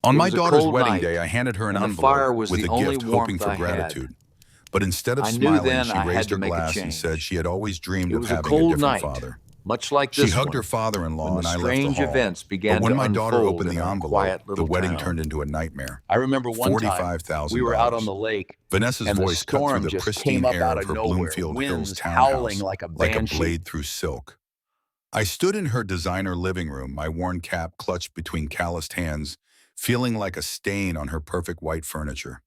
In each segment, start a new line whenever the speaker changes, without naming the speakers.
On
It
my
was a
daughter's
cold
wedding day,
night,
I handed her an
and the
envelope
fire was
with
the
a
only
gift, hoping
warmth
for
I had.
gratitude. But instead of
I knew
smiling,
then
she
I had
raised
to
her
make a
glass and said
change.
she had always dreamed
It
of
was a
having a
cold
different
night,
father.
much like
She
this
hugged her
one, when
father-in-law
the
and I left the
strange
hall.
events
But
began
when
to
my daughter
unfold
opened
in
the
our
envelope,
quiet
the
little
wedding turned
town.
into a nightmare.
I remember one time we were out on
$45,000.
the lake,
Vanessa's
and the
voice cut through
storm
the
just came
pristine
up
air
out
of
of
her
nowhere,
Bloomfield Hills
winds howling
townhouse
like a
like a
banshee.
blade through silk. I stood in her designer living room, my worn cap clutched between calloused hands, feeling like a stain on her perfect white furniture.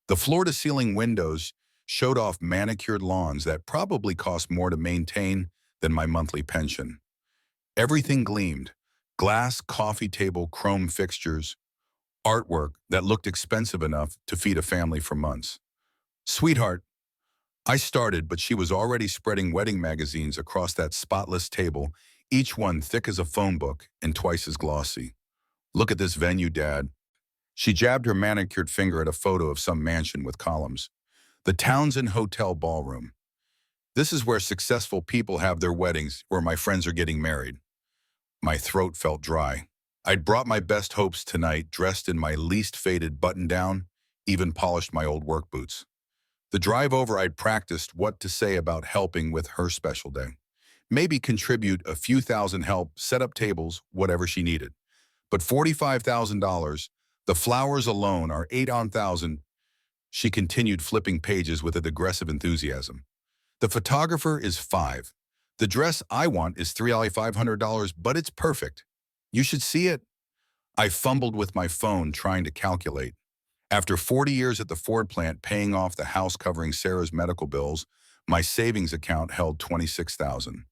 The floor-to-ceiling windows showed off manicured lawns that probably cost more to maintain than my monthly pension. Everything gleamed: glass, coffee table, chrome fixtures, artwork that looked expensive enough to feed a family for months. "Sweetheart," I started, but she was already spreading wedding magazines across that spotless table, each one thick as a phone book and twice as glossy. "Look at this venue, Dad." She jabbed her manicured finger at a photo of some mansion with columns. "The Townsend Hotel Ballroom. This is where successful people have their weddings, where my friends are getting married." My throat felt dry. I'd brought my best hopes tonight, dressed in my least faded button-down, even polished my old work boots. The drive over, I'd practiced what to say about helping with her special day. Maybe contribute a few thousand, help set up tables, whatever she needed. But $45,000, the flowers alone are 8,000. She continued, flipping pages with a aggressive enthusiasm. "The photographer is 5. The dress I want is $3,500, but it's perfect. You should see it." I fumbled with my phone, trying to calculate. After 40 years at the Ford plant paying off the house covering Sarah's medical bills, my savings account held 26,000.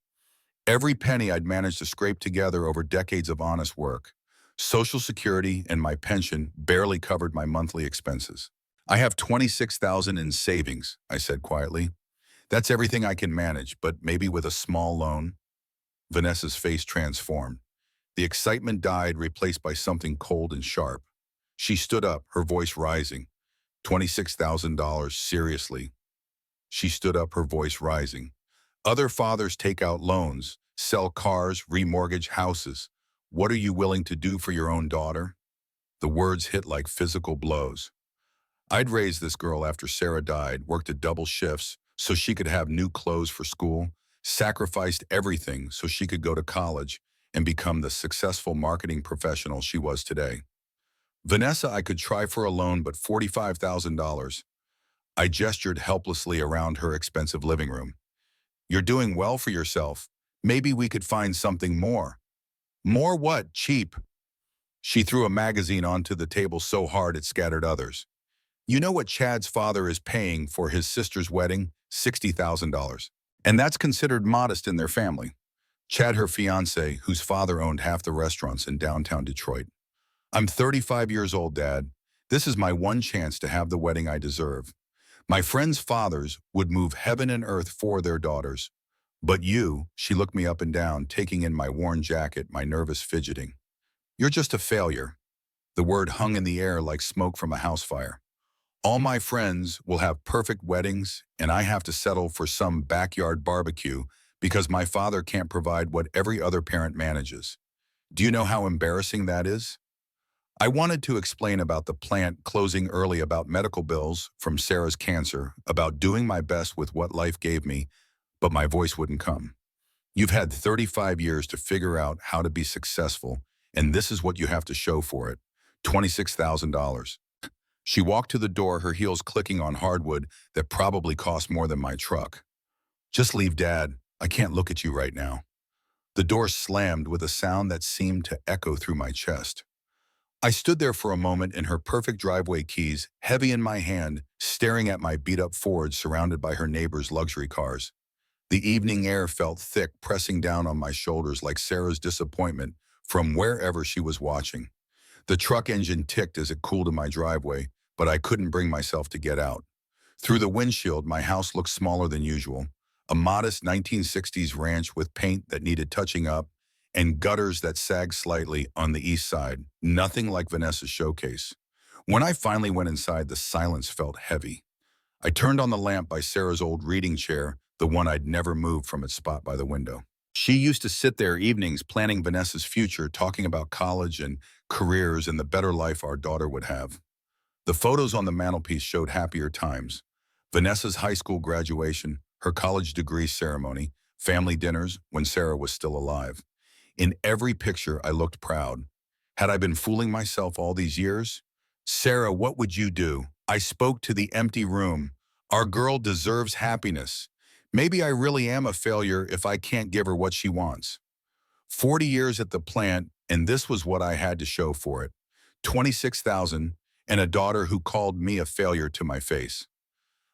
Every penny I'd managed to scrape together over decades of honest work. Social Security and my pension barely covered my monthly expenses. "I have 26,000 in savings," I said quietly. "That's everything I can manage, but maybe with a small loan." Vanessa's face transformed. The excitement died, replaced by something cold and sharp. She stood up, her voice rising. $26,000, seriously. She stood up, her voice rising. "Other fathers take out loans, sell cars, remortgage houses. What are you willing to do for your own daughter?" The words hit like physical blows. I'd raised this girl after Sarah died, worked at double shifts so she could have new clothes for school, sacrificed everything so she could go to college and become the successful marketing professional she was today. "Vanessa, I could try for a loan, but $45,000. I gestured helplessly around her expensive living room. "You're doing well for yourself. Maybe we could find something more." "More what? Cheap." She threw a magazine onto the table so hard it scattered others. "You know what Chad's father is paying for his sister's wedding? $60,000. And that's considered modest in their family." Chad, her fiance, whose father owned half the restaurants in downtown Detroit. "I'm 35 years old, Dad. This is my one chance to have the wedding I deserve. My friends' fathers would move heaven and earth for their daughters. But you," she looked me up and down, taking in my worn jacket, my nervous fidgeting. "You're just a failure." The word hung in the air like smoke from a house fire. "All my friends will have perfect weddings, and I have to settle for some backyard barbecue because my father can't provide what every other parent manages. Do you know how embarrassing that is?" I wanted to explain about the plant closing early, about medical bills from Sarah's cancer, about doing my best with what life gave me, but my voice wouldn't come. "You've had 35 years to figure out how to be successful, and this is what you have to show for it. $26,000. She walked to the door, her heels clicking on hardwood that probably cost more than my truck. "Just leave, Dad. I can't look at you right now." The door slammed with a sound that seemed to echo through my chest. I stood there for a moment in her perfect driveway keys, heavy in my hand, staring at my beat-up Ford surrounded by her neighbors' luxury cars. The evening air felt thick, pressing down on my shoulders like Sarah's disappointment from wherever she was watching. The truck engine ticked as it cooled in my driveway, but I couldn't bring myself to get out. Through the windshield, my house looked smaller than usual. A modest 1960s ranch with paint that needed touching up and gutters that sagged slightly on the east side. Nothing like Vanessa's showcase. When I finally went inside, the silence felt heavy. I turned on the lamp by Sarah's old reading chair, the one I'd never moved from its spot by the window. She used to sit there evenings planning Vanessa's future, talking about college and careers, and the better life our daughter would have. The photos on the mantelpiece showed happier times. Vanessa's high school graduation, her college degree ceremony, family dinners when Sarah was still alive. In every picture, I looked proud. Had I been fooling myself all these years? Sarah, what would you do? I spoke to the empty room. Our girl deserves happiness. Maybe I really am a failure if I can't give her what she wants. 40 years at the plant, and this was what I had to show for it. 26,000 and a daughter who called me a failure to my face.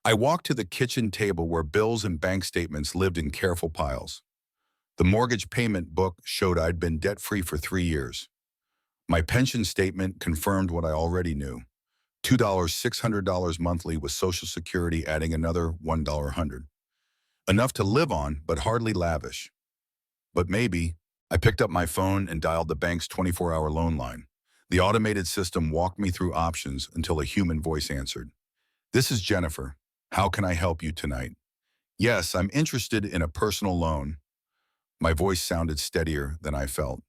I walked to the kitchen table where bills and bank statements lived in careful piles. The mortgage payment book showed I'd been debt-free for 3 years. My pension statement confirmed what I already knew. $600 monthly with Social Security adding another $100. Enough to live on, but hardly lavish. But maybe, I picked up my phone and dialed the bank's 24-hour loan line. The automated system walked me through options until a human voice answered. This is Jennifer. How can I help you tonight? Yes, I'm interested in a personal loan. My voice sounded steadier than I felt.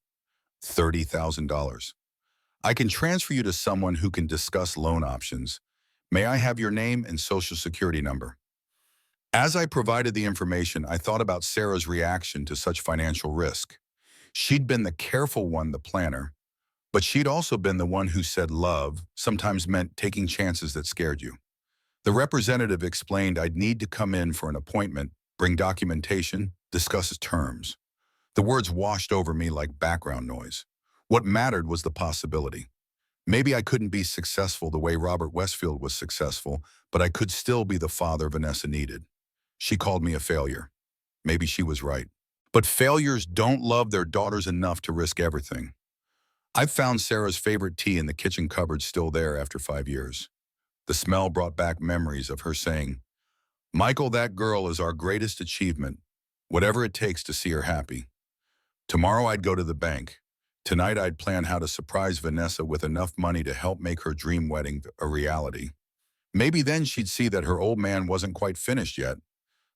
$30,000. I can transfer you to someone who can discuss loan options. May I have your name and social security number? As I provided the information, I thought about Sarah's reaction to such financial risk. She'd been the careful one, the planner, but she'd also been the one who said love sometimes meant taking chances that scared you. The representative explained I'd need to come in for an appointment, bring documentation, discuss terms. The words washed over me like background noise. What mattered was the possibility. Maybe I couldn't be successful the way Robert Westfield was successful, but I could still be the father Vanessa needed. She called me a failure. Maybe she was right. But failures don't love their daughters enough to risk everything. I've found Sarah's favorite tea in the kitchen cupboard still there after 5 years. The smell brought back memories of her saying, "Michael, that girl is our greatest achievement, whatever it takes to see her happy." Tomorrow I'd go to the bank. Tonight I'd plan how to surprise Vanessa with enough money to help make her dream wedding a reality. Maybe then she'd see that her old man wasn't quite finished yet.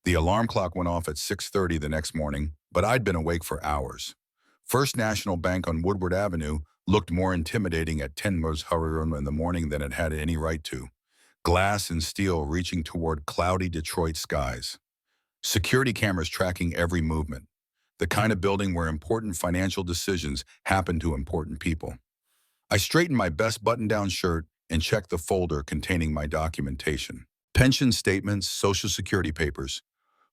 The alarm clock went off at 6:30 the next morning, but I'd been awake for hours. First National Bank on Woodward Avenue looked more intimidating at 10 in the morning than it had any right to. Glass and steel reaching toward cloudy Detroit skies. Security cameras tracking every movement. The kind of building where important financial decisions happen to important people. I straightened my best button-down shirt and checked the folder containing my documentation. Pension statements, Social Security papers.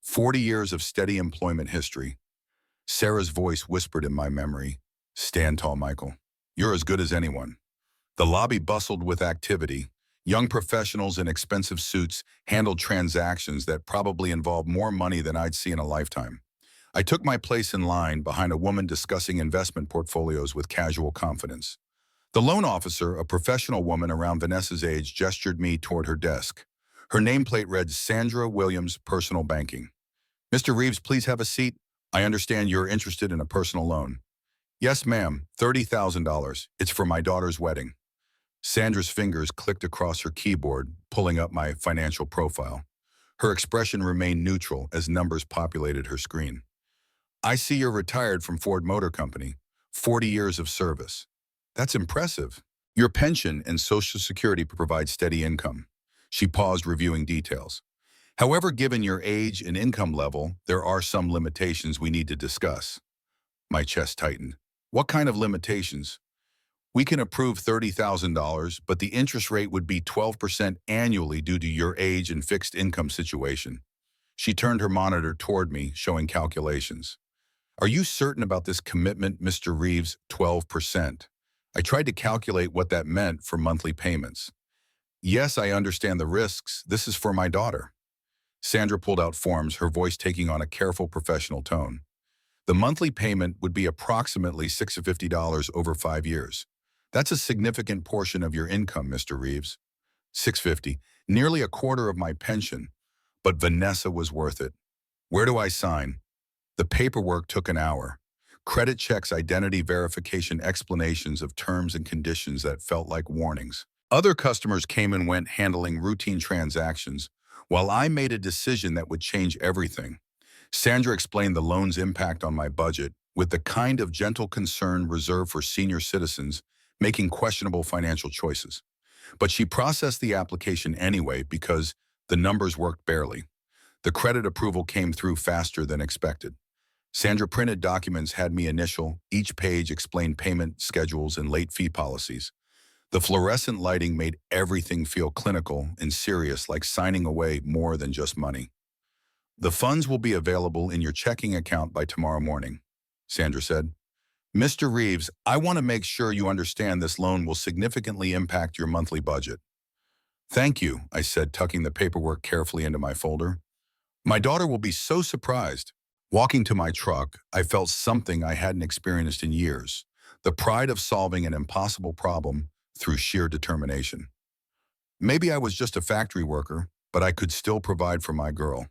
40 years of steady employment history. Sarah's voice whispered in my memory, "Stand tall, Michael. You're as good as anyone." The lobby bustled with activity. Young professionals in expensive suits handled transactions that probably involved more money than I'd see in a lifetime. I took my place in line behind a woman discussing investment portfolios with casual confidence. The loan officer, a professional woman around Vanessa's age, gestured me toward her desk. Her nameplate read Sandra Williams, Personal Banking. "Mr. Reeves, please have a seat. I understand you're interested in a personal loan." "Yes, ma'am, $30,000. It's for my daughter's wedding." Sandra's fingers clicked across her keyboard, pulling up my financial profile. Her expression remained neutral as numbers populated her screen. "I see you're retired from Ford Motor Company. 40 years of service. That's impressive. Your pension and Social Security provide steady income." She paused, reviewing details. "However, given your age and income level, there are some limitations we need to discuss." My chest tightened. "What kind of limitations?" "We can approve $30,000, but the interest rate would be 12% annually due to your age and fixed income situation." She turned her monitor toward me, showing calculations. "Are you certain about this commitment, Mr. Reeves? 12%. I tried to calculate what that meant for monthly payments." "Yes, I understand the risks. This is for my daughter." Sandra pulled out forms, her voice taking on a careful professional tone. "The monthly payment would be approximately $650 over 5 years. That's a significant portion of your income, Mr. Reeves." $650, nearly a quarter of my pension. But Vanessa was worth it. "Where do I sign?" The paperwork took an hour. Credit checks, identity verification, explanations of terms and conditions that felt like warnings. Other customers came and went, handling routine transactions, while I made a decision that would change everything. Sandra explained the loan's impact on my budget with the kind of gentle concern reserved for senior citizens, making questionable financial choices. But she processed the application anyway because the numbers worked barely. The credit approval came through faster than expected. Sandra printed documents had me initial, each page explained payment schedules and late fee policies. The fluorescent lighting made everything feel clinical and serious, like signing away more than just money. The funds will be available in your checking account by tomorrow morning, Sandra said. Mr. Reeves, I want to make sure you understand this loan will significantly impact your monthly budget. Thank you, I said, tucking the paperwork carefully into my folder. My daughter will be so surprised. Walking to my truck, I felt something I hadn't experienced in years, the pride of solving an impossible problem through sheer determination. Maybe I was just a factory worker, but I could still provide for my girl.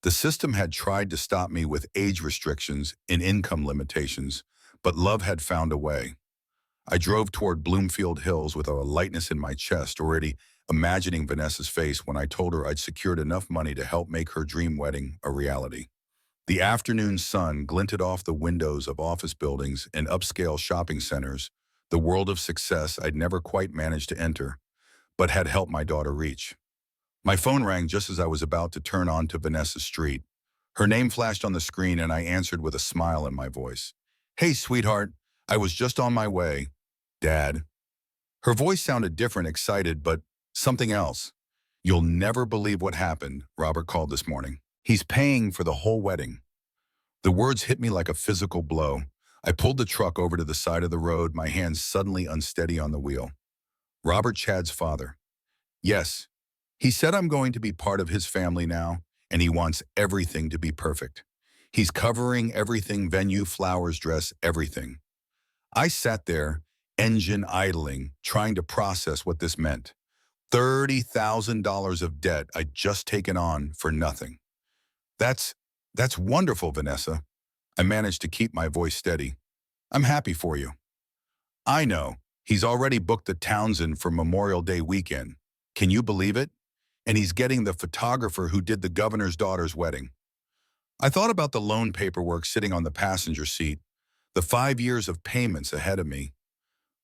The system had tried to stop me with age restrictions and income limitations, but love had found a way. I drove toward Bloomfield Hills with a lightness in my chest, already imagining Vanessa's face when I told her I'd secured enough money to help make her dream wedding a reality. The afternoon sun glinted off the windows of office buildings and upscale shopping centers, the world of success I'd never quite managed to enter, but had helped my daughter reach. My phone rang just as I was about to turn onto Vanessa Street. Her name flashed on the screen and I answered with a smile in my voice. Hey, sweetheart, I was just on my way. Dad. Her voice sounded different, excited, but something else. You'll never believe what happened, Robert called this morning. He's paying for the whole wedding. The words hit me like a physical blow. I pulled the truck over to the side of the road, my hands suddenly unsteady on the wheel. Robert, Chad's father. Yes. He said I'm going to be part of his family now, and he wants everything to be perfect. He's covering everything, venue, flowers, dress, everything. I sat there, engine idling, trying to process what this meant. $30,000 of debt I'd just taken on for nothing. That's wonderful, Vanessa. I managed to keep my voice steady. I'm happy for you. I know. He's already booked the Townsend for Memorial Day weekend. Can you believe it? And he's getting the photographer who did the governor's daughter's wedding. I thought about the loan paperwork sitting on the passenger seat, the 5 years of payments ahead of me,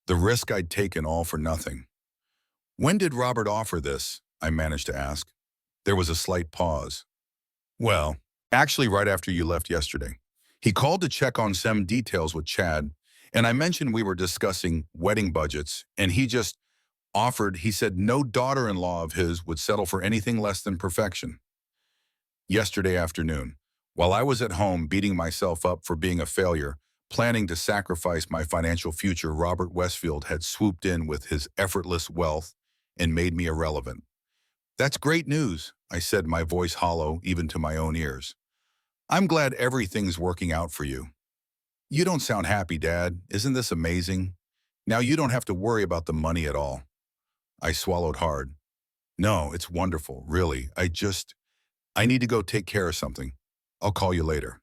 the risk I'd taken all for nothing. When did Robert offer this? I managed to ask. There was a slight pause. Well, actually right after you left yesterday. He called to check on some details with Chad, and I mentioned we were discussing wedding budgets, and he just offered. He said no daughter-in-law of his would settle for anything less than perfection. Yesterday afternoon, while I was at home beating myself up for being a failure, planning to sacrifice my financial future, Robert Westfield had swooped in with his effortless wealth and made me irrelevant. That's great news, I said, my voice hollow even to my own ears. I'm glad everything's working out for you. You don't sound happy, Dad. Isn't this amazing? Now you don't have to worry about the money at all. I swallowed hard. No, it's wonderful, really. I need to go take care of something. I'll call you later.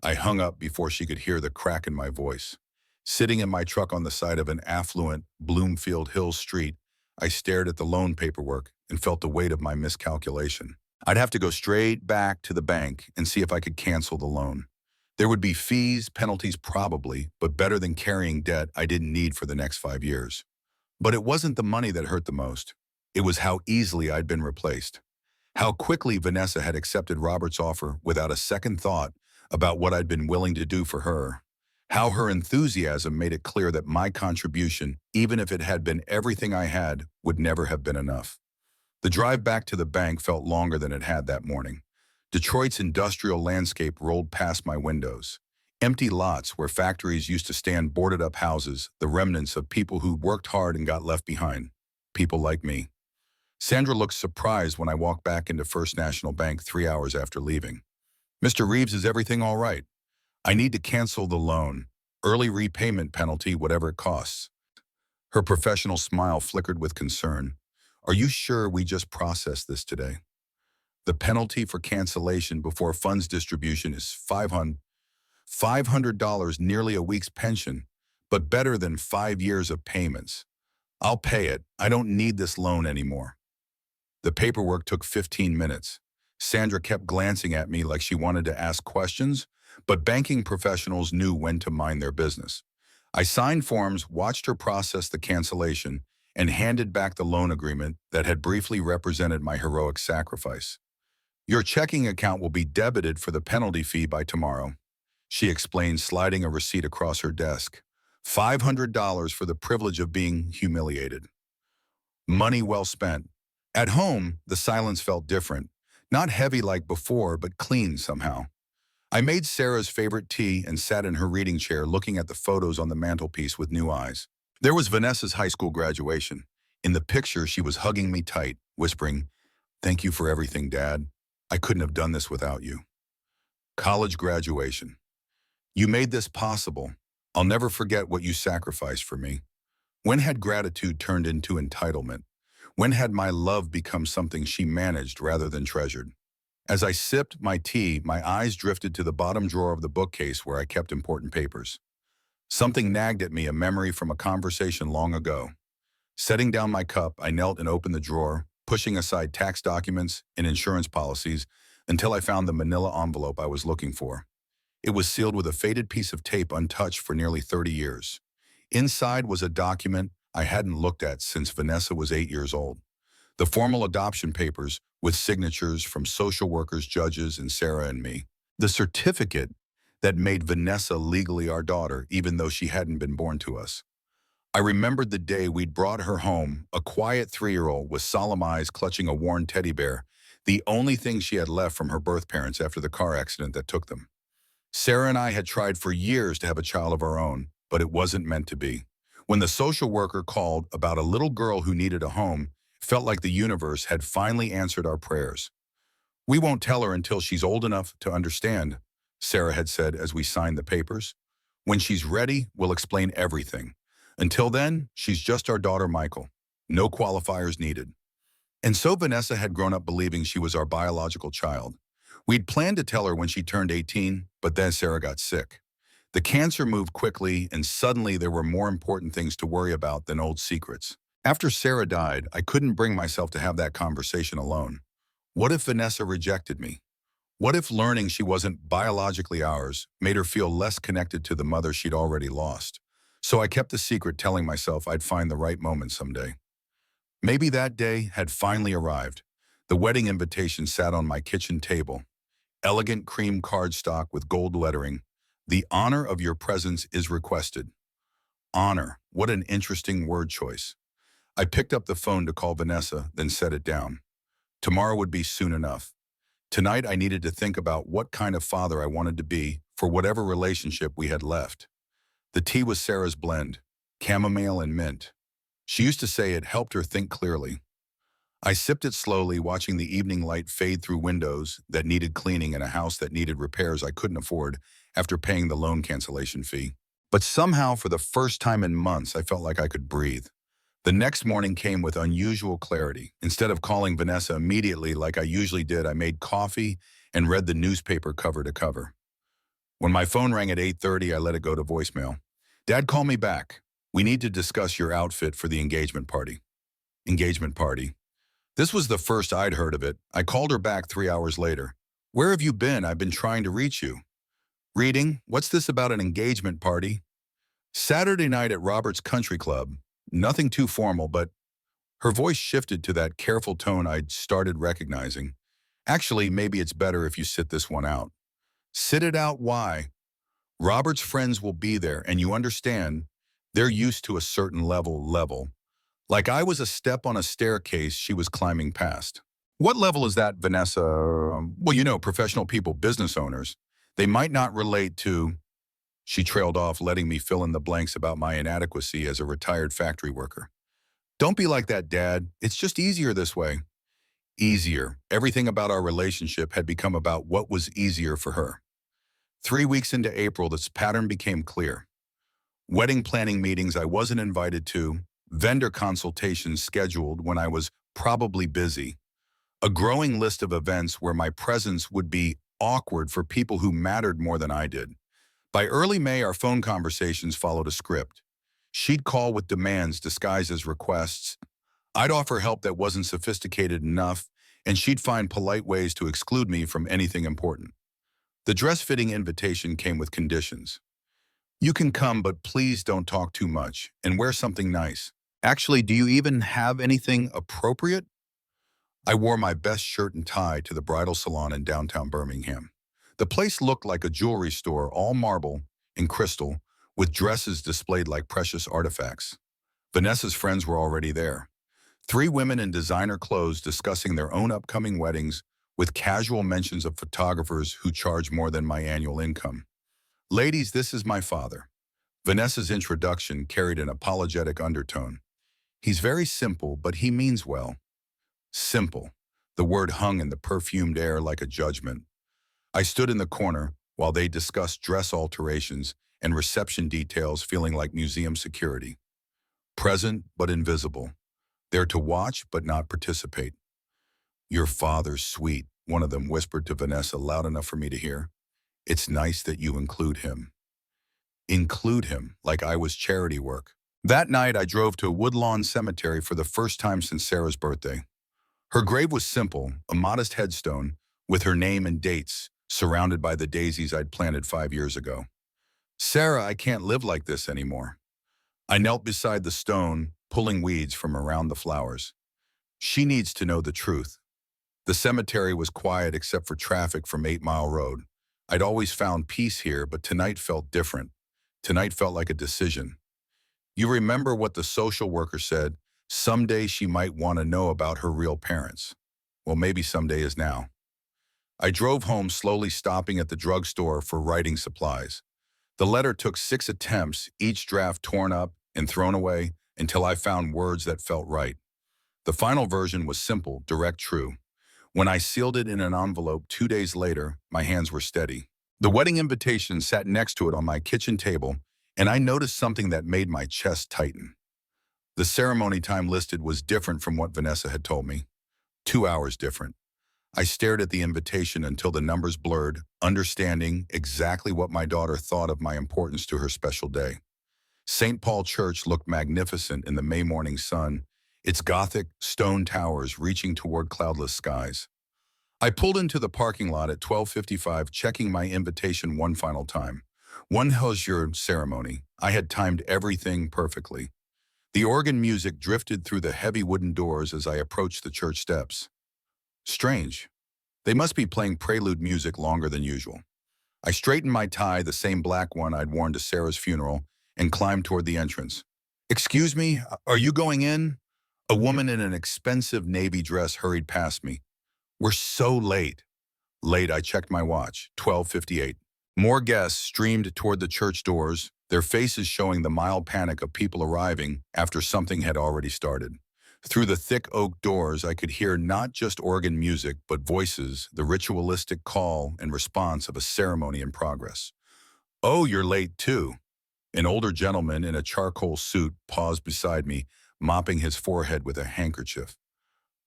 I hung up before she could hear the crack in my voice. Sitting in my truck on the side of an affluent Bloomfield Hills street, I stared at the loan paperwork and felt the weight of my miscalculation. I'd have to go straight back to the bank and see if I could cancel the loan. There would be fees, penalties probably, but better than carrying debt I didn't need for the next 5 years. But it wasn't the money that hurt the most. It was how easily I'd been replaced. How quickly Vanessa had accepted Robert's offer without a second thought about what I'd been willing to do for her. How her enthusiasm made it clear that my contribution, even if it had been everything I had, would never have been enough. The drive back to the bank felt longer than it had that morning. Detroit's industrial landscape rolled past my windows. Empty lots where factories used to stand, boarded-up houses, the remnants of people who worked hard and got left behind. People like me. Sandra looked surprised when I walked back into First National Bank 3 hours after leaving. Mr. Reeves, is everything all right? I need to cancel the loan. Early repayment penalty, whatever it costs. Her professional smile flickered with concern. Are you sure we just processed this today? The penalty for cancellation before funds distribution is $500, nearly a week's pension, but better than 5 years of payments. I'll pay it. I don't need this loan anymore. The paperwork took 15 minutes. Sandra kept glancing at me like she wanted to ask questions, but banking professionals knew when to mind their business. I signed forms, watched her process the cancellation, and handed back the loan agreement that had briefly represented my heroic sacrifice. Your checking account will be debited for the penalty fee by tomorrow, she explained, sliding a receipt across her desk. $500 for the privilege of being humiliated. Money well spent. At home, the silence felt different. Not heavy like before, but clean somehow. I made Sarah's favorite tea and sat in her reading chair looking at the photos on the mantelpiece with new eyes. There was Vanessa's high school graduation. In the picture, she was hugging me tight, whispering, "Thank you for everything, Dad. I couldn't have done this without you." College graduation. You made this possible. I'll never forget what you sacrificed for me. When had gratitude turned into entitlement? When had my love become something she managed rather than treasured? As I sipped my tea, my eyes drifted to the bottom drawer of the bookcase where I kept important papers. Something nagged at me, a memory from a conversation long ago. Setting down my cup, I knelt and opened the drawer, pushing aside tax documents and insurance policies until I found the manila envelope I was looking for. It was sealed with a faded piece of tape untouched for nearly 30 years. Inside was a document I hadn't looked at since Vanessa was 8 years old. The formal adoption papers with signatures from social workers, judges, and Sarah and me. The certificate that made Vanessa legally our daughter, even though she hadn't been born to us. I remembered the day we'd brought her home, a quiet 3-year-old with solemn eyes clutching a worn teddy bear, the only thing she had left from her birth parents after the car accident that took them. Sarah and I had tried for years to have a child of our own, but it wasn't meant to be. When the social worker called about a little girl who needed a home, it felt like the universe had finally answered our prayers. "We won't tell her until she's old enough to understand," Sarah had said as we signed the papers. "When she's ready, we'll explain everything. Until then, she's just our daughter Michael. No qualifiers needed." And so Vanessa had grown up believing she was our biological child. We'd planned to tell her when she turned 18, but then Sarah got sick. The cancer moved quickly, and suddenly there were more important things to worry about than old secrets. After Sarah died, I couldn't bring myself to have that conversation alone. What if Vanessa rejected me? What if learning she wasn't biologically ours made her feel less connected to the mother she'd already lost? So I kept the secret, telling myself I'd find the right moment someday. Maybe that day had finally arrived. The wedding invitation sat on my kitchen table. Elegant cream cardstock with gold lettering. "The honor of your presence is requested." Honor, what an interesting word choice. I picked up the phone to call Vanessa, then set it down. Tomorrow would be soon enough. Tonight I needed to think about what kind of father I wanted to be for whatever relationship we had left. The tea was Sarah's blend, chamomile and mint. She used to say it helped her think clearly. I sipped it slowly, watching the evening light fade through windows that needed cleaning in a house that needed repairs I couldn't afford after paying the loan cancellation fee. But somehow, for the first time in months, I felt like I could breathe. The next morning came with unusual clarity. Instead of calling Vanessa immediately like I usually did, I made coffee and read the newspaper cover to cover. When my phone rang at 8:30, I let it go to voicemail. "Dad, call me back. We need to discuss your outfit for the engagement party." Engagement party. This was the first I'd heard of it. I called her back 3 hours later. "Where have you been? I've been trying to reach you." "Reading. What's this about an engagement party?" "Saturday night at Robert's Country Club. Nothing too formal, but..." Her voice shifted to that careful tone I'd started recognizing. "Actually, maybe it's better if you sit this one out." "Sit it out? Why?" "Robert's friends will be there, and you understand, they're used to a certain level. Like I was a step on a staircase she was climbing past." "What level is that, Vanessa?" "Well, professional people, business owners. They might not relate to..." She trailed off, letting me fill in the blanks about my inadequacy as a retired factory worker. "Don't be like that, Dad. It's just easier this way." Easier. Everything about our relationship had become about what was easier for her. 3 weeks into April, this pattern became clear. Wedding planning meetings I wasn't invited to, vendor consultations scheduled when I was probably busy, a growing list of events where my presence would be awkward for people who mattered more than I did. By early May, our phone conversations followed a script. She'd call with demands disguised as requests. I'd offer help that wasn't sophisticated enough, and she'd find polite ways to exclude me from anything important. The dress-fitting invitation came with conditions. You can come, but please don't talk too much, and wear something nice. Actually, do you even have anything appropriate? I wore my best shirt and tie to the bridal salon in downtown Birmingham. The place looked like a jewelry store, all marble and crystal, with dresses displayed like precious artifacts. Vanessa's friends were already there. Three women in designer clothes discussing their own upcoming weddings with casual mentions of photographers who charge more than my annual income. Ladies, this is my father. Vanessa's introduction carried an apologetic undertone. He's very simple, but he means well. Simple. The word hung in the perfumed air like a judgment. I stood in the corner while they discussed dress alterations and reception details, feeling like museum security. Present but invisible. There to watch but not participate. Your father's sweet, one of them whispered to Vanessa loud enough for me to hear. It's nice that you include him. Include him, like I was charity work. That night, I drove to a woodlawn cemetery for the first time since Sarah's birthday. Her grave was simple, a modest headstone, with her name and dates, surrounded by the daisies I'd planted 5 years ago. Sarah, I can't live like this anymore. I knelt beside the stone, pulling weeds from around the flowers. She needs to know the truth. The cemetery was quiet except for traffic from 8 Mile Road. I'd always found peace here, but tonight felt different. Tonight felt like a decision. You remember what the social worker said? Someday she might want to know about her real parents. Well, maybe someday is now. I drove home, slowly stopping at the drugstore for writing supplies. The letter took 6 attempts, each draft torn up and thrown away until I found words that felt right. The final version was simple, direct, true. When I sealed it in an envelope 2 days later, my hands were steady. The wedding invitation sat next to it on my kitchen table, and I noticed something that made my chest tighten. The ceremony time listed was different from what Vanessa had told me. 2 hours different. I stared at the invitation until the numbers blurred, understanding exactly what my daughter thought of my importance to her special day. St. Paul Church looked magnificent in the May morning sun, its Gothic stone towers reaching toward cloudless skies. I pulled into the parking lot at 12:55, checking my invitation one final time. One how's your ceremony? I had timed everything perfectly. The organ music drifted through the heavy wooden doors as I approached the church steps. Strange. They must be playing prelude music longer than usual. I straightened my tie, the same black one I'd worn to Sarah's funeral, and climbed toward the entrance. Excuse me, are you going in? A woman in an expensive navy dress hurried past me. We're so late. Late, I checked my watch, 12:58. More guests streamed toward the church doors, their faces showing the mild panic of people arriving after something had already started. Through the thick oak doors, I could hear not just organ music, but voices, the ritualistic call and response of a ceremony in progress. Oh, you're late too. An older gentleman in a charcoal suit paused beside me, mopping his forehead with a handkerchief.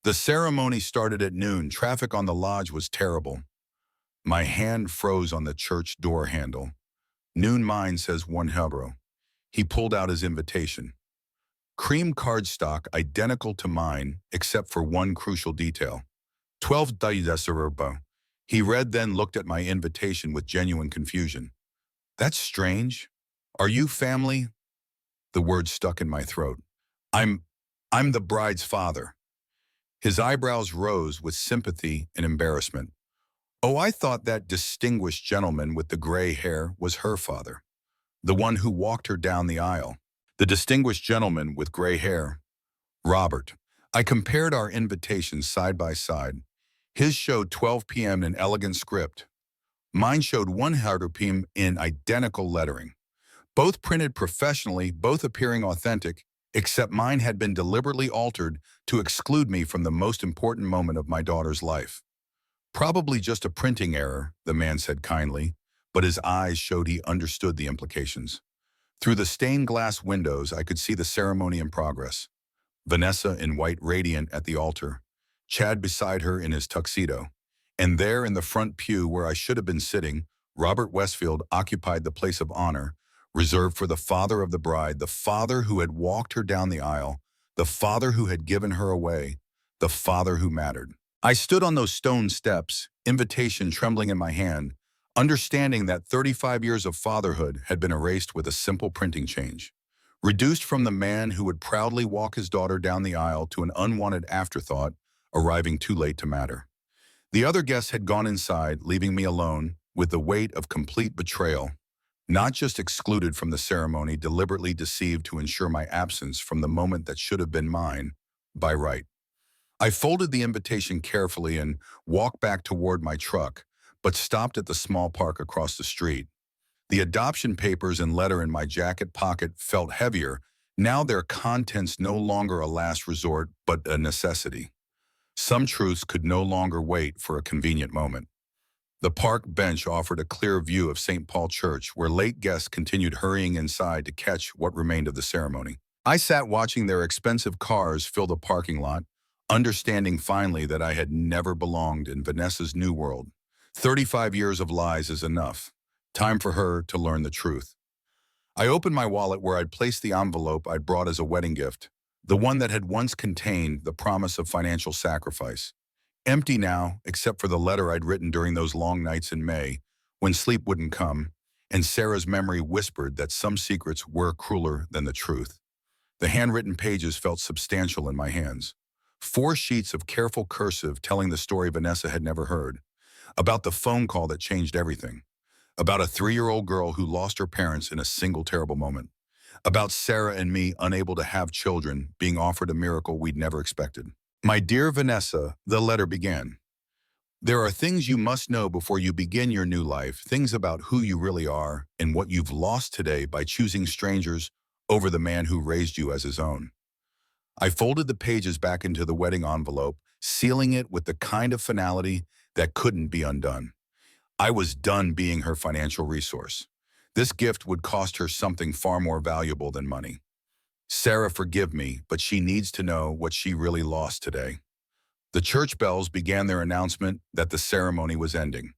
The ceremony started at noon. Traffic on the lodge was terrible. My hand froze on the church door handle. Noon mine says 1 euro. He pulled out his invitation. Cream cardstock identical to mine, except for one crucial detail. 12 euro. He read, then looked at my invitation with genuine confusion. That's strange. Are you family? The word stuck in my throat. I'm the bride's father. His eyebrows rose with sympathy and embarrassment. Oh, I thought that distinguished gentleman with the gray hair was her father, the one who walked her down the aisle. The distinguished gentleman with gray hair, Robert. I compared our invitations side by side. His showed 12 p.m. in elegant script. Mine showed 1 p.m. in identical lettering. Both printed professionally, both appearing authentic, except mine had been deliberately altered to exclude me from the most important moment of my daughter's life. Probably just a printing error, the man said kindly, but his eyes showed he understood the implications. Through the stained glass windows, I could see the ceremony in progress. Vanessa in white radiant at the altar, Chad beside her in his tuxedo, and there in the front pew where I should have been sitting, Robert Westfield occupied the place of honor, reserved for the father of the bride, the father who had walked her down the aisle, the father who had given her away, the father who mattered. I stood on those stone steps, invitation trembling in my hand, understanding that 35 years of fatherhood had been erased with a simple printing change. Reduced from the man who would proudly walk his daughter down the aisle to an unwanted afterthought, arriving too late to matter. The other guests had gone inside, leaving me alone with the weight of complete betrayal, not just excluded from the ceremony, deliberately deceived to ensure my absence from the moment that should have been mine by right. I folded the invitation carefully and walked back toward my truck, but stopped at the small park across the street. The adoption papers and letter in my jacket pocket felt heavier, now their contents no longer a last resort but a necessity. Some truths could no longer wait for a convenient moment. The park bench offered a clear view of St. Paul Church, where late guests continued hurrying inside to catch what remained of the ceremony. I sat watching their expensive cars fill the parking lot, understanding finally that I had never belonged in Vanessa's new world. 35 years of lies is enough. Time for her to learn the truth. I opened my wallet where I'd placed the envelope I'd brought as a wedding gift, the one that had once contained the promise of financial sacrifice. Empty now, except for the letter I'd written during those long nights in May, when sleep wouldn't come, and Sarah's memory whispered that some secrets were crueler than the truth. The handwritten pages felt substantial in my hands. 4 sheets of careful cursive telling the story Vanessa had never heard, about the phone call that changed everything, about a 3-year-old girl who lost her parents in a single terrible moment, about Sarah and me unable to have children, being offered a miracle we'd never expected. My dear Vanessa, the letter began. There are things you must know before you begin your new life, things about who you really are and what you've lost today by choosing strangers over the man who raised you as his own. I folded the pages back into the wedding envelope, sealing it with the kind of finality that couldn't be undone. I was done being her financial resource. This gift would cost her something far more valuable than money. Sarah, forgive me, but she needs to know what she really lost today. The church bells began their announcement that the ceremony was ending.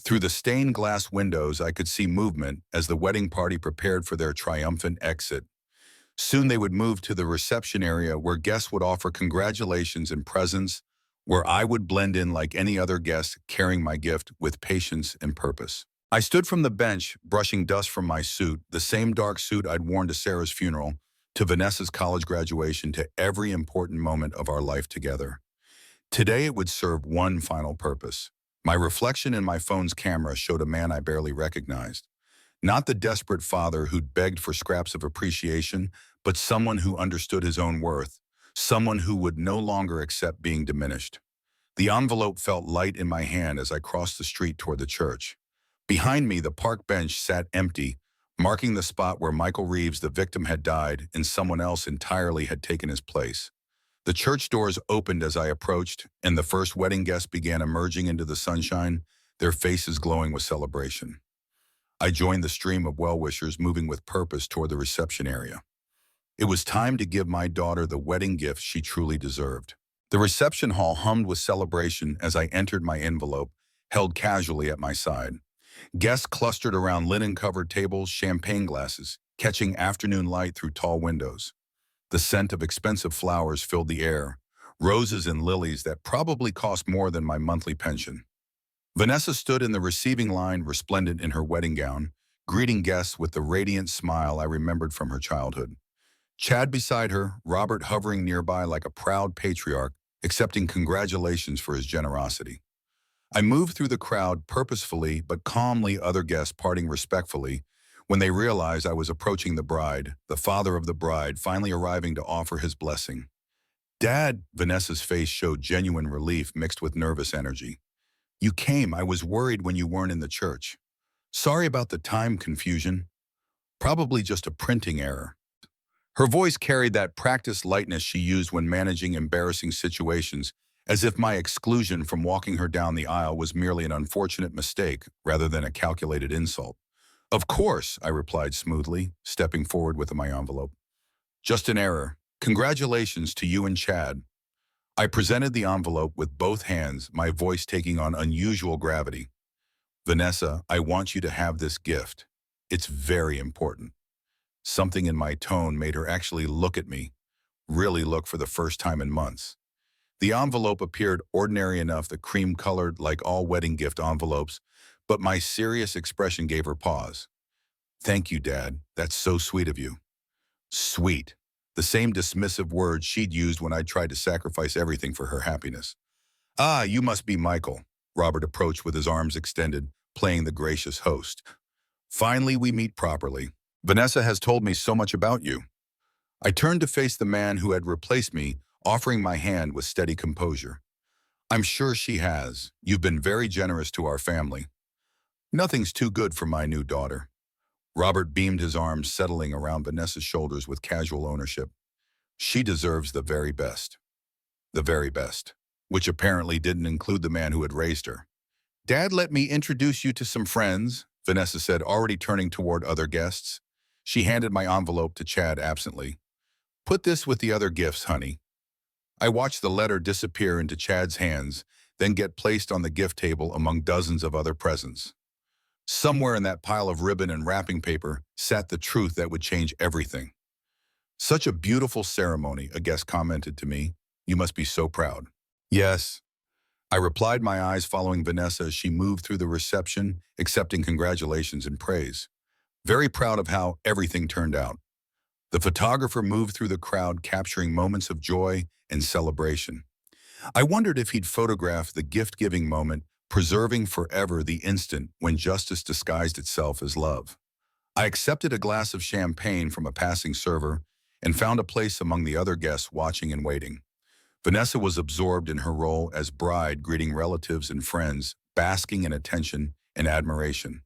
Through the stained glass windows, I could see movement as the wedding party prepared for their triumphant exit. Soon they would move to the reception area where guests would offer congratulations and presents, where I would blend in like any other guest, carrying my gift with patience and purpose. I stood from the bench, brushing dust from my suit, the same dark suit I'd worn to Sarah's funeral, to Vanessa's college graduation, to every important moment of our life together. Today it would serve one final purpose. My reflection in my phone's camera showed a man I barely recognized. Not the desperate father who'd begged for scraps of appreciation, but someone who understood his own worth, someone who would no longer accept being diminished. The envelope felt light in my hand as I crossed the street toward the church. Behind me, the park bench sat empty, marking the spot where Michael Reeves, the victim, had died and someone else entirely had taken his place. The church doors opened as I approached, and the first wedding guests began emerging into the sunshine, their faces glowing with celebration. I joined the stream of well-wishers moving with purpose toward the reception area. It was time to give my daughter the wedding gift she truly deserved. The reception hall hummed with celebration as I entered, my envelope held casually at my side. Guests clustered around linen-covered tables, champagne glasses, catching afternoon light through tall windows. The scent of expensive flowers filled the air, roses and lilies that probably cost more than my monthly pension. Vanessa stood in the receiving line, resplendent in her wedding gown, greeting guests with the radiant smile I remembered from her childhood. Chad beside her, Robert hovering nearby like a proud patriarch, accepting congratulations for his generosity. I moved through the crowd purposefully but calmly, other guests parting respectfully when they realized I was approaching the bride, the father of the bride finally arriving to offer his blessing. Dad, Vanessa's face showed genuine relief mixed with nervous energy. You came. I was worried when you weren't in the church. Sorry about the time confusion. Probably just a printing error. Her voice carried that practiced lightness she used when managing embarrassing situations, as if my exclusion from walking her down the aisle was merely an unfortunate mistake rather than a calculated insult. Of course, I replied smoothly, stepping forward with my envelope. Just an error. Congratulations to you and Chad. I presented the envelope with both hands, my voice taking on unusual gravity. Vanessa, I want you to have this gift. It's very important. Something in my tone made her actually look at me, really look for the first time in months. The envelope appeared ordinary enough, the cream-colored like all wedding gift envelopes, but my serious expression gave her pause. Thank you, Dad. That's so sweet of you. Sweet. The same dismissive words she'd used when I tried to sacrifice everything for her happiness. Ah, you must be Michael. Robert approached with his arms extended, playing the gracious host. Finally, we meet properly. Vanessa has told me so much about you. I turned to face the man who had replaced me, offering my hand with steady composure. I'm sure she has. You've been very generous to our family. Nothing's too good for my new daughter. Robert beamed his arms, settling around Vanessa's shoulders with casual ownership. She deserves the very best. The very best. Which apparently didn't include the man who had raised her. Dad, let me introduce you to some friends, Vanessa said, already turning toward other guests. She handed my envelope to Chad absently. Put this with the other gifts, honey. I watched the letter disappear into Chad's hands, then get placed on the gift table among dozens of other presents. Somewhere in that pile of ribbon and wrapping paper sat the truth that would change everything. Such a beautiful ceremony, a guest commented to me. You must be so proud. Yes. I replied, my eyes following Vanessa as she moved through the reception, accepting congratulations and praise. Very proud of how everything turned out. The photographer moved through the crowd, capturing moments of joy and celebration. I wondered if he'd photograph the gift-giving moment, preserving forever the instant when justice disguised itself as love. I accepted a glass of champagne from a passing server and found a place among the other guests watching and waiting. Vanessa was absorbed in her role as bride, greeting relatives and friends, basking in attention and admiration.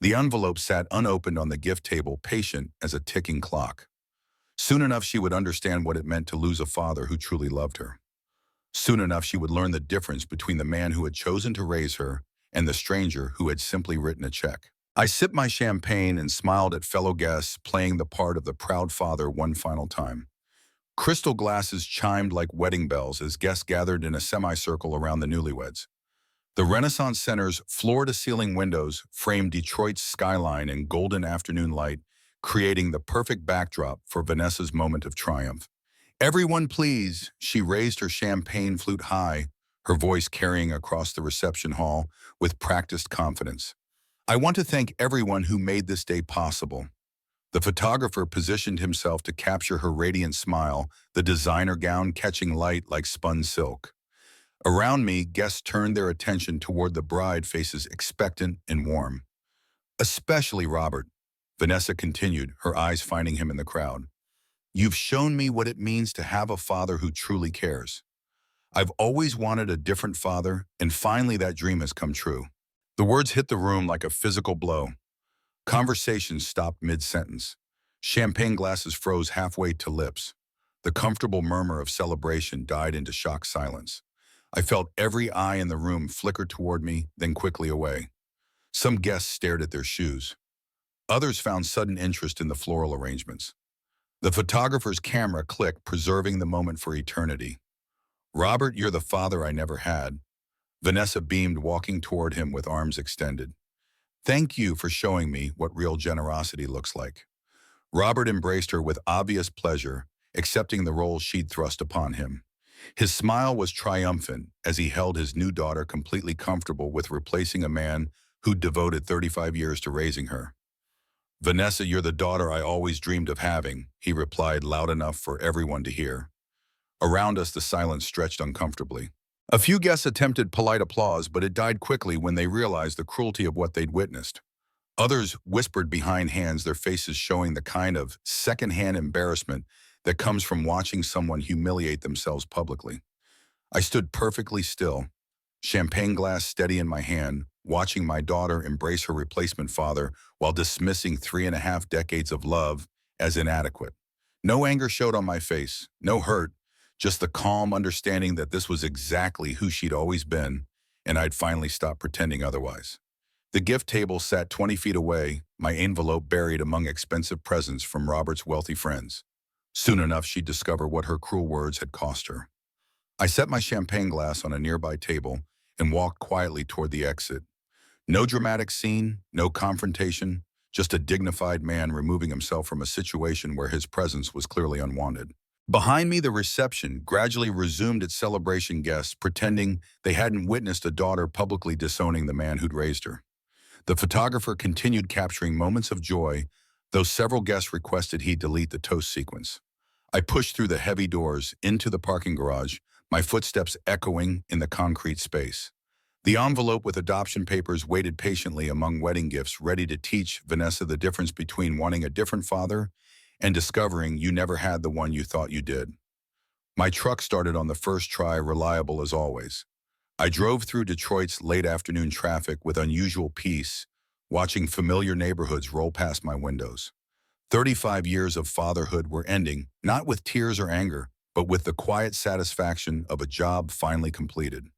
The envelope sat unopened on the gift table, patient as a ticking clock. Soon enough, she would understand what it meant to lose a father who truly loved her. Soon enough, she would learn the difference between the man who had chosen to raise her and the stranger who had simply written a check. I sipped my champagne and smiled at fellow guests, playing the part of the proud father one final time. Crystal glasses chimed like wedding bells as guests gathered in a semicircle around the newlyweds. The Renaissance Center's floor-to-ceiling windows framed Detroit's skyline in golden afternoon light, creating the perfect backdrop for Vanessa's moment of triumph. Everyone please, she raised her champagne flute high, her voice carrying across the reception hall with practiced confidence. I want to thank everyone who made this day possible. The photographer positioned himself to capture her radiant smile, the designer gown catching light like spun silk. Around me, guests turned their attention toward the bride, faces expectant and warm. Especially Robert, Vanessa continued, her eyes finding him in the crowd. You've shown me what it means to have a father who truly cares. I've always wanted a different father, and finally that dream has come true. The words hit the room like a physical blow. Conversation stopped mid-sentence. Champagne glasses froze halfway to lips. The comfortable murmur of celebration died into shocked silence. I felt every eye in the room flicker toward me, then quickly away. Some guests stared at their shoes. Others found sudden interest in the floral arrangements. The photographer's camera clicked, preserving the moment for eternity. Robert, you're the father I never had. Vanessa beamed, walking toward him with arms extended. Thank you for showing me what real generosity looks like. Robert embraced her with obvious pleasure, accepting the role she'd thrust upon him. His smile was triumphant as he held his new daughter, completely comfortable with replacing a man who'd devoted 35 years to raising her. Vanessa, you're the daughter I always dreamed of having, he replied loud enough for everyone to hear. Around us, the silence stretched uncomfortably. A few guests attempted polite applause, but it died quickly when they realized the cruelty of what they'd witnessed. Others whispered behind hands, their faces showing the kind of secondhand embarrassment that comes from watching someone humiliate themselves publicly. I stood perfectly still, champagne glass steady in my hand, watching my daughter embrace her replacement father while dismissing 3.5 decades of love as inadequate. No anger showed on my face, no hurt, just the calm understanding that this was exactly who she'd always been, and I'd finally stopped pretending otherwise. The gift table sat 20 feet away, my envelope buried among expensive presents from Robert's wealthy friends. Soon enough, she'd discover what her cruel words had cost her. I set my champagne glass on a nearby table and walked quietly toward the exit. No dramatic scene, no confrontation, just a dignified man removing himself from a situation where his presence was clearly unwanted. Behind me, the reception gradually resumed its celebration, guests pretending they hadn't witnessed a daughter publicly disowning the man who'd raised her. The photographer continued capturing moments of joy, though several guests requested he delete the toast sequence. I pushed through the heavy doors into the parking garage, my footsteps echoing in the concrete space. The envelope with adoption papers waited patiently among wedding gifts, ready to teach Vanessa the difference between wanting a different father and discovering you never had the one you thought you did. My truck started on the first try, reliable as always. I drove through Detroit's late afternoon traffic with unusual peace, watching familiar neighborhoods roll past my windows. 35 years of fatherhood were ending, not with tears or anger, but with the quiet satisfaction of a job finally completed.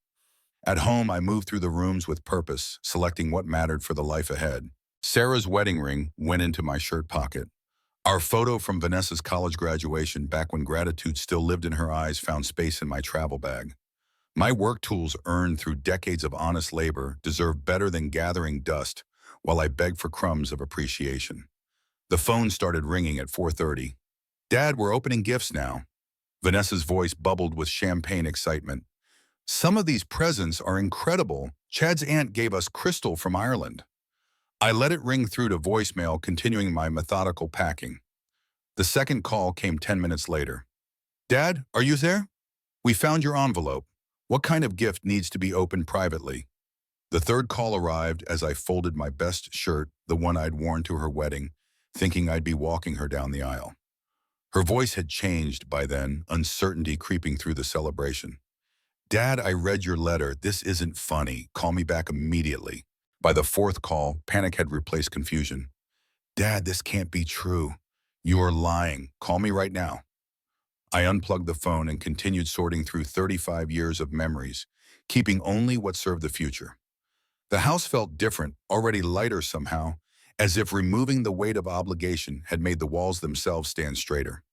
At home, I moved through the rooms with purpose, selecting what mattered for the life ahead. Sarah's wedding ring went into my shirt pocket. Our photo from Vanessa's college graduation, back when gratitude still lived in her eyes, found space in my travel bag. My work tools, earned through decades of honest labor, deserve better than gathering dust while I beg for crumbs of appreciation. The phone started ringing at 4:30. "Dad, we're opening gifts now." Vanessa's voice bubbled with champagne excitement. "Some of these presents are incredible. Chad's aunt gave us crystal from Ireland." I let it ring through to voicemail, continuing my methodical packing. The second call came 10 minutes later. "Dad, are you there? We found your envelope. What kind of gift needs to be opened privately?" The third call arrived as I folded my best shirt, the one I'd worn to her wedding, thinking I'd be walking her down the aisle. Her voice had changed by then, uncertainty creeping through the celebration. "Dad, I read your letter. This isn't funny. Call me back immediately." By the fourth call, panic had replaced confusion. "Dad, this can't be true. You are lying. Call me right now." I unplugged the phone and continued sorting through 35 years of memories, keeping only what served the future. The house felt different, already lighter somehow, as if removing the weight of obligation had made the walls themselves stand straighter.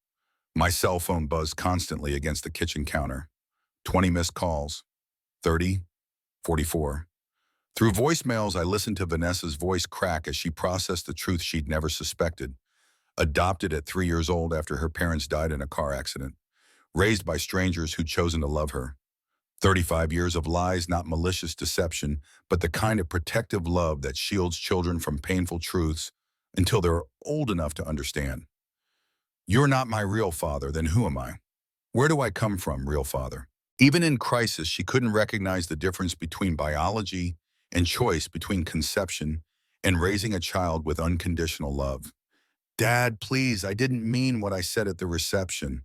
My cell phone buzzed constantly against the kitchen counter. 20 missed calls. 30. 44. Through voicemails, I listened to Vanessa's voice crack as she processed the truth she'd never suspected. Adopted at 3 years old after her parents died in a car accident. Raised by strangers who'd chosen to love her. 35 years of lies, not malicious deception, but the kind of protective love that shields children from painful truths until they're old enough to understand. "You're not my real father, then who am I? Where do I come from, real father?" Even in crisis, she couldn't recognize the difference between biology and choice, between conception and raising a child with unconditional love. "Dad, please, I didn't mean what I said at the reception.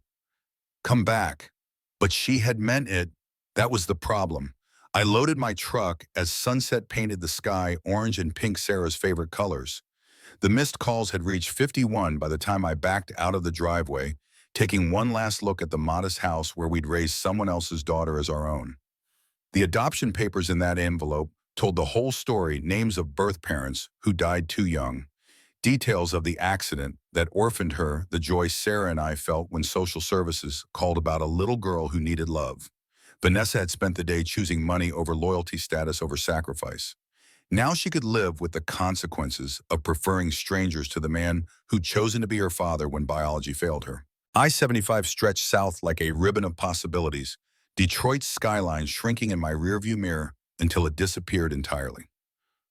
Come back." But she had meant it. That was the problem. I loaded my truck as sunset painted the sky orange and pink, Sarah's favorite colors. The missed calls had reached 51 by the time I backed out of the driveway, taking one last look at the modest house where we'd raised someone else's daughter as our own. The adoption papers in that envelope told the whole story, names of birth parents who died too young, details of the accident that orphaned her, the joy Sarah and I felt when social services called about a little girl who needed love. Vanessa had spent the day choosing money over loyalty, status over sacrifice. Now she could live with the consequences of preferring strangers to the man who'd chosen to be her father when biology failed her. I-75 stretched south like a ribbon of possibilities, Detroit's skyline shrinking in my rearview mirror until it disappeared entirely.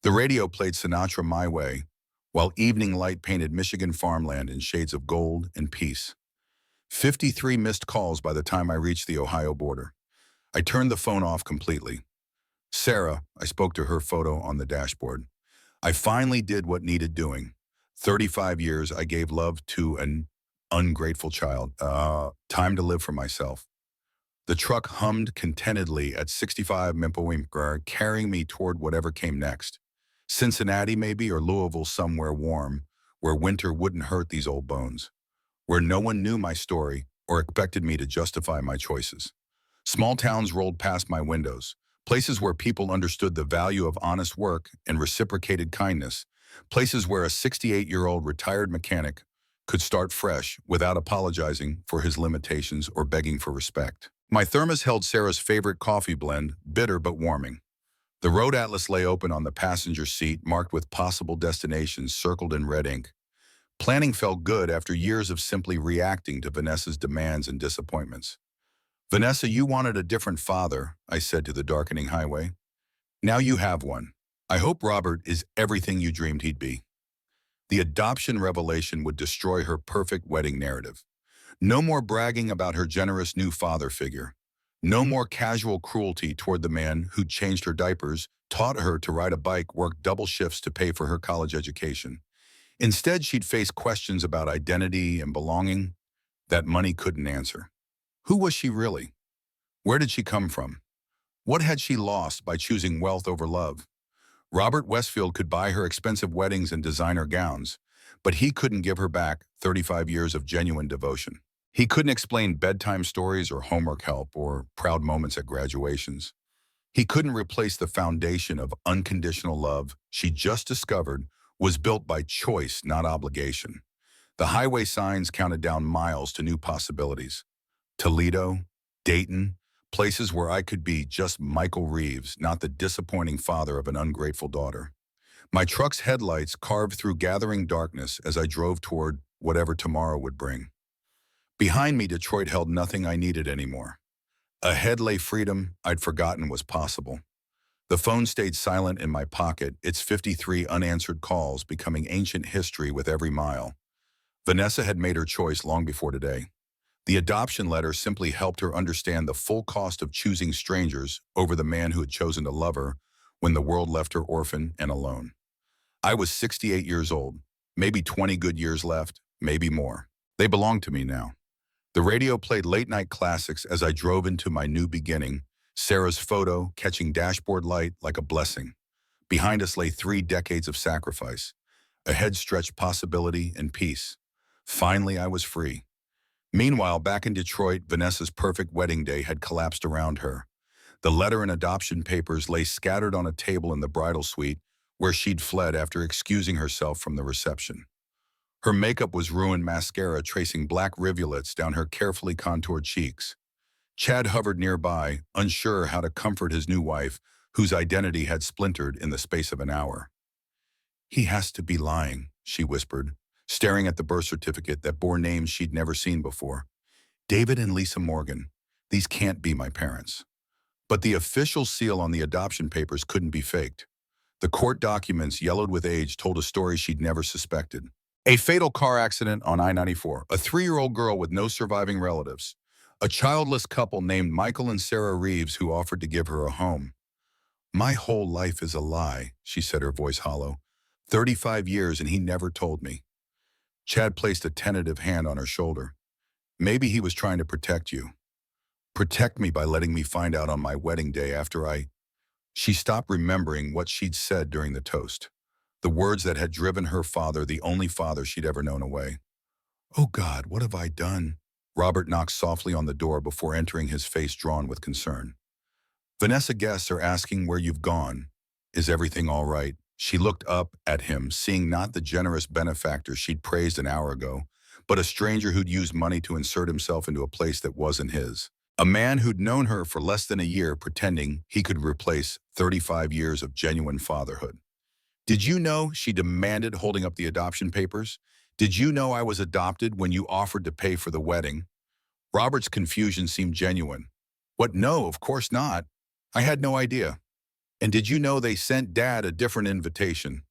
The radio played Sinatra My Way, while evening light painted Michigan farmland in shades of gold and peace. 53 missed calls by the time I reached the Ohio border. I turned the phone off completely. "Sarah," I spoke to her photo on the dashboard. "I finally did what needed doing. 35 years I gave love to an ungrateful child. Time to live for myself." The truck hummed contentedly at 65 mph, carrying me toward whatever came next. Cincinnati maybe, or Louisville, somewhere warm, where winter wouldn't hurt these old bones. Where no one knew my story or expected me to justify my choices. Small towns rolled past my windows, places where people understood the value of honest work and reciprocated kindness, places where a 68-year-old retired mechanic could start fresh without apologizing for his limitations or begging for respect. My thermos held Sarah's favorite coffee blend, bitter but warming. The road atlas lay open on the passenger seat, marked with possible destinations circled in red ink. Planning felt good after years of simply reacting to Vanessa's demands and disappointments. "Vanessa, you wanted a different father," I said to the darkening highway. "Now you have one. I hope Robert is everything you dreamed he'd be. The adoption revelation would destroy her perfect wedding narrative. No more bragging about her generous new father figure. No more casual cruelty toward the man who'd changed her diapers, taught her to ride a bike, worked double shifts to pay for her college education. Instead, she'd face questions about identity and belonging that money couldn't answer. Who was she really? Where did she come from? What had she lost by choosing wealth over love? Robert Westfield could buy her expensive weddings and designer gowns, but he couldn't give her back 35 years of genuine devotion. He couldn't explain bedtime stories or homework help or proud moments at graduations. He couldn't replace the foundation of unconditional love she just discovered was built by choice, not obligation. The highway signs counted down miles to new possibilities. Toledo, Dayton, places where I could be just Michael Reeves, not the disappointing father of an ungrateful daughter. My truck's headlights carved through gathering darkness as I drove toward whatever tomorrow would bring. Behind me, Detroit held nothing I needed anymore. Ahead lay freedom I'd forgotten was possible. The phone stayed silent in my pocket, its 53 unanswered calls becoming ancient history with every mile. Vanessa had made her choice long before today. The adoption letter simply helped her understand the full cost of choosing strangers over the man who had chosen to love her when the world left her orphan and alone. I was 68 years old, maybe 20 good years left, maybe more. They belonged to me now. The radio played late-night classics as I drove into my new beginning, Sarah's photo catching dashboard light like a blessing. Behind us lay 3 decades of sacrifice. Ahead stretched possibility and peace. Finally, I was free. Meanwhile, back in Detroit, Vanessa's perfect wedding day had collapsed around her. The letter and adoption papers lay scattered on a table in the bridal suite where she'd fled after excusing herself from the reception. Her makeup was ruined mascara tracing black rivulets down her carefully contoured cheeks. Chad hovered nearby, unsure how to comfort his new wife, whose identity had splintered in the space of an hour. "He has to be lying," she whispered, staring at the birth certificate that bore names she'd never seen before. "David and Lisa Morgan. These can't be my parents." But the official seal on the adoption papers couldn't be faked. The court documents, yellowed with age, told a story she'd never suspected. A fatal car accident on I-94, a 3-year-old girl with no surviving relatives, a childless couple named Michael and Sarah Reeves who offered to give her a home. "My whole life is a lie," she said, her voice hollow. 35 years and he never told me." Chad placed a tentative hand on her shoulder. "Maybe he was trying to protect you. Protect me by letting me find out on my wedding day after I—" She stopped remembering what she'd said during the toast. The words that had driven her father, the only father she'd ever known, away. "Oh God, what have I done?" Robert knocked softly on the door before entering, his face drawn with concern. "Vanessa, guests are asking where you've gone. Is everything all right?" She looked up at him, seeing not the generous benefactor she'd praised an hour ago, but a stranger who'd used money to insert himself into a place that wasn't his. A man who'd known her for less than a year, pretending he could replace 35 years of genuine fatherhood. "Did you know?" she demanded, holding up the adoption papers. "Did you know I was adopted when you offered to pay for the wedding?" Robert's confusion seemed genuine. "What? No, of course not. I had no idea. And did you know they sent Dad a different invitation?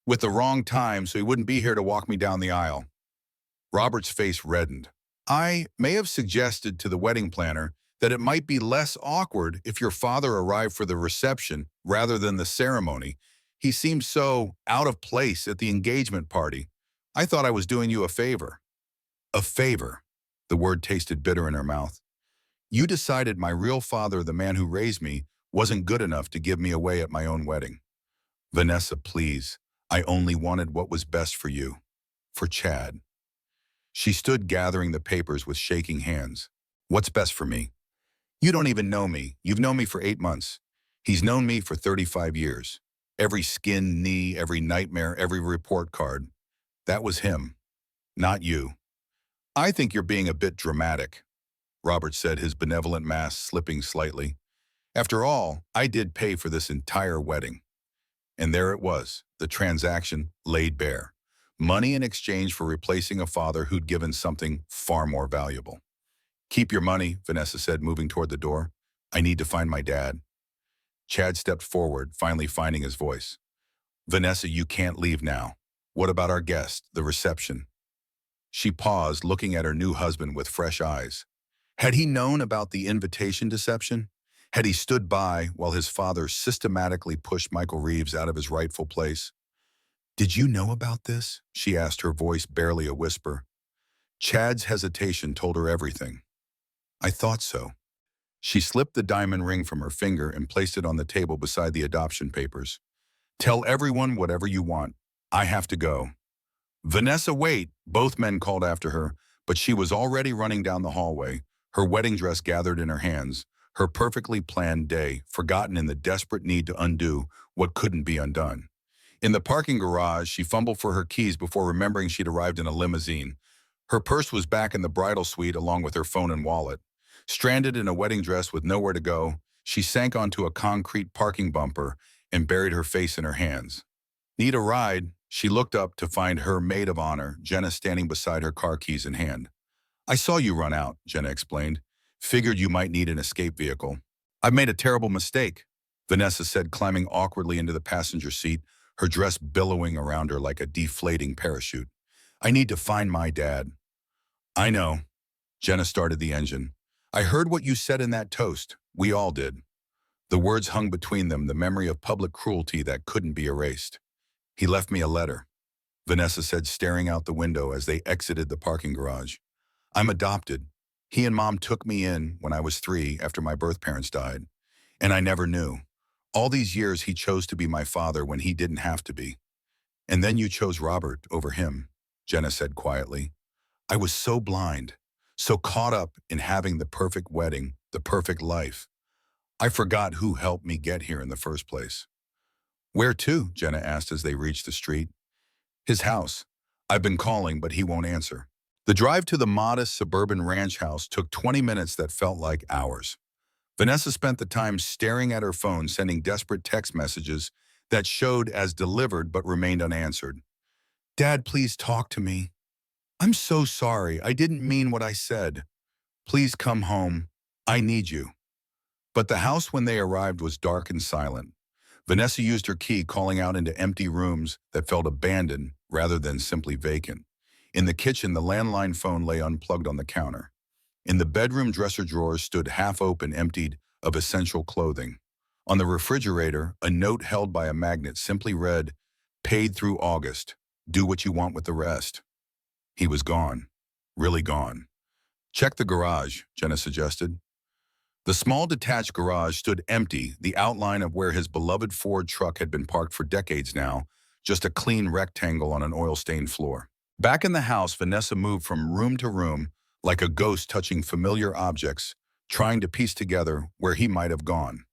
With the wrong time, so he wouldn't be here to walk me down the aisle." Robert's face reddened. "I may have suggested to the wedding planner that it might be less awkward if your father arrived for the reception rather than the ceremony. He seemed so out of place at the engagement party. I thought I was doing you a favor." "A favor?" The word tasted bitter in her mouth. "You decided my real father, the man who raised me, wasn't good enough to give me away at my own wedding." "Vanessa, please. I only wanted what was best for you. For Chad." She stood gathering the papers with shaking hands. "What's best for me? You don't even know me. You've known me for 8 months. He's known me for 35 years. Every skinned knee, every nightmare, every report card. That was him, not you." "I think you're being a bit dramatic," Robert said, his benevolent mask slipping slightly. "After all, I did pay for this entire wedding." And there it was, the transaction laid bare. Money in exchange for replacing a father who'd given something far more valuable. "Keep your money," Vanessa said, moving toward the door. "I need to find my dad." Chad stepped forward, finally finding his voice. Vanessa, you can't leave now. What about our guest, the reception? She paused, looking at her new husband with fresh eyes. Had he known about the invitation deception? Had he stood by while his father systematically pushed Michael Reeves out of his rightful place? Did you know about this? She asked, her voice barely a whisper. Chad's hesitation told her everything. I thought so. She slipped the diamond ring from her finger and placed it on the table beside the adoption papers. Tell everyone whatever you want. I have to go. Vanessa, wait, both men called after her, but she was already running down the hallway, her wedding dress gathered in her hands, her perfectly planned day forgotten in the desperate need to undo what couldn't be undone. In the parking garage, she fumbled for her keys before remembering she'd arrived in a limousine. Her purse was back in the bridal suite along with her phone and wallet. Stranded in a wedding dress with nowhere to go, she sank onto a concrete parking bumper and buried her face in her hands. Need a ride? She looked up to find her maid of honor, Jenna, standing beside her, car keys in hand. I saw you run out, Jenna explained. Figured you might need an escape vehicle. I've made a terrible mistake, Vanessa said, climbing awkwardly into the passenger seat, her dress billowing around her like a deflating parachute. I need to find my dad. I know. Jenna started the engine. I heard what you said in that toast. We all did. The words hung between them, the memory of public cruelty that couldn't be erased. He left me a letter, Vanessa said, staring out the window as they exited the parking garage. I'm adopted. He and Mom took me in when I was 3 after my birth parents died. And I never knew. All these years he chose to be my father when he didn't have to be. And then you chose Robert over him, Jenna said quietly. I was so blind, so caught up in having the perfect wedding, the perfect life. I forgot who helped me get here in the first place. Where to? Jenna asked as they reached the street. His house. I've been calling, but he won't answer. The drive to the modest suburban ranch house took 20 minutes that felt like hours. Vanessa spent the time staring at her phone, sending desperate text messages that showed as delivered but remained unanswered. Dad, please talk to me. I'm so sorry. I didn't mean what I said. Please come home. I need you. But the house when they arrived was dark and silent. Vanessa used her key, calling out into empty rooms that felt abandoned rather than simply vacant. In the kitchen, the landline phone lay unplugged on the counter. In the bedroom, dresser drawers stood half open, emptied of essential clothing. On the refrigerator, a note held by a magnet simply read, Paid through August. Do what you want with the rest. He was gone. Really gone. Check the garage, Jenna suggested. The small detached garage stood empty, the outline of where his beloved Ford truck had been parked for decades now, just a clean rectangle on an oil-stained floor. Back in the house, Vanessa moved from room to room, like a ghost touching familiar objects, trying to piece together where he might have gone.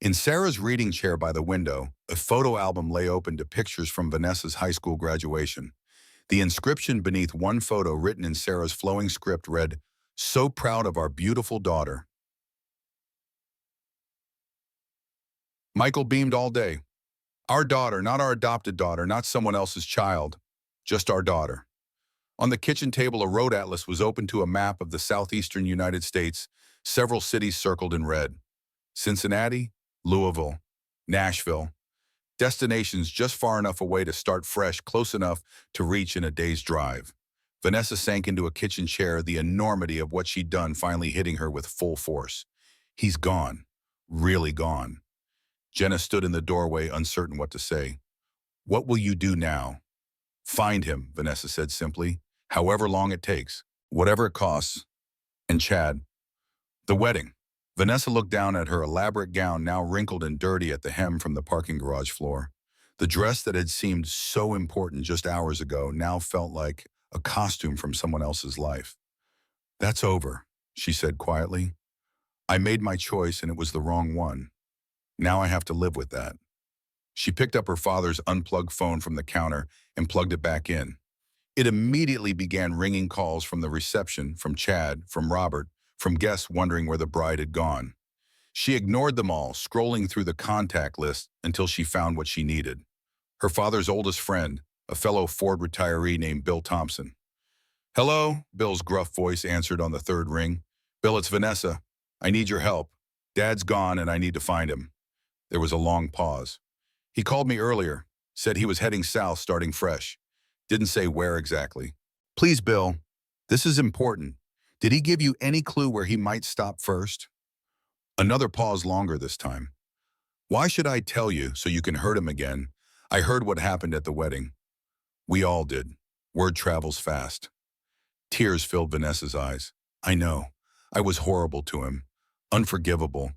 In Sarah's reading chair by the window, a photo album lay open to pictures from Vanessa's high school graduation. The inscription beneath one photo, written in Sarah's flowing script, read, So proud of our beautiful daughter. Michael beamed all day. Our daughter, not our adopted daughter, not someone else's child, just our daughter. On the kitchen table, a road atlas was open to a map of the southeastern United States, several cities circled in red. Cincinnati, Louisville, Nashville. Destinations just far enough away to start fresh, close enough to reach in a day's drive. Vanessa sank into a kitchen chair, the enormity of what she'd done finally hitting her with full force. He's gone. Really gone. Jenna stood in the doorway, uncertain what to say. What will you do now? Find him, Vanessa said simply. However long it takes. Whatever it costs. And Chad. The wedding. Vanessa looked down at her elaborate gown, now wrinkled and dirty at the hem from the parking garage floor. The dress that had seemed so important just hours ago now felt like a costume from someone else's life. That's over, she said quietly. I made my choice and it was the wrong one. Now I have to live with that. She picked up her father's unplugged phone from the counter and plugged it back in. It immediately began ringing calls from the reception, from Chad, from Robert, from guests wondering where the bride had gone. She ignored them all, scrolling through the contact list until she found what she needed. Her father's oldest friend, a fellow Ford retiree named Bill Thompson. Hello, Bill's gruff voice answered on the third ring. Bill, it's Vanessa. I need your help. Dad's gone and I need to find him. There was a long pause. He called me earlier, said he was heading south starting fresh. Didn't say where exactly. Please, Bill, this is important. Did he give you any clue where he might stop first? Another pause longer this time. Why should I tell you so you can hurt him again? I heard what happened at the wedding. We all did. Word travels fast. Tears filled Vanessa's eyes. I know. I was horrible to him. Unforgivable.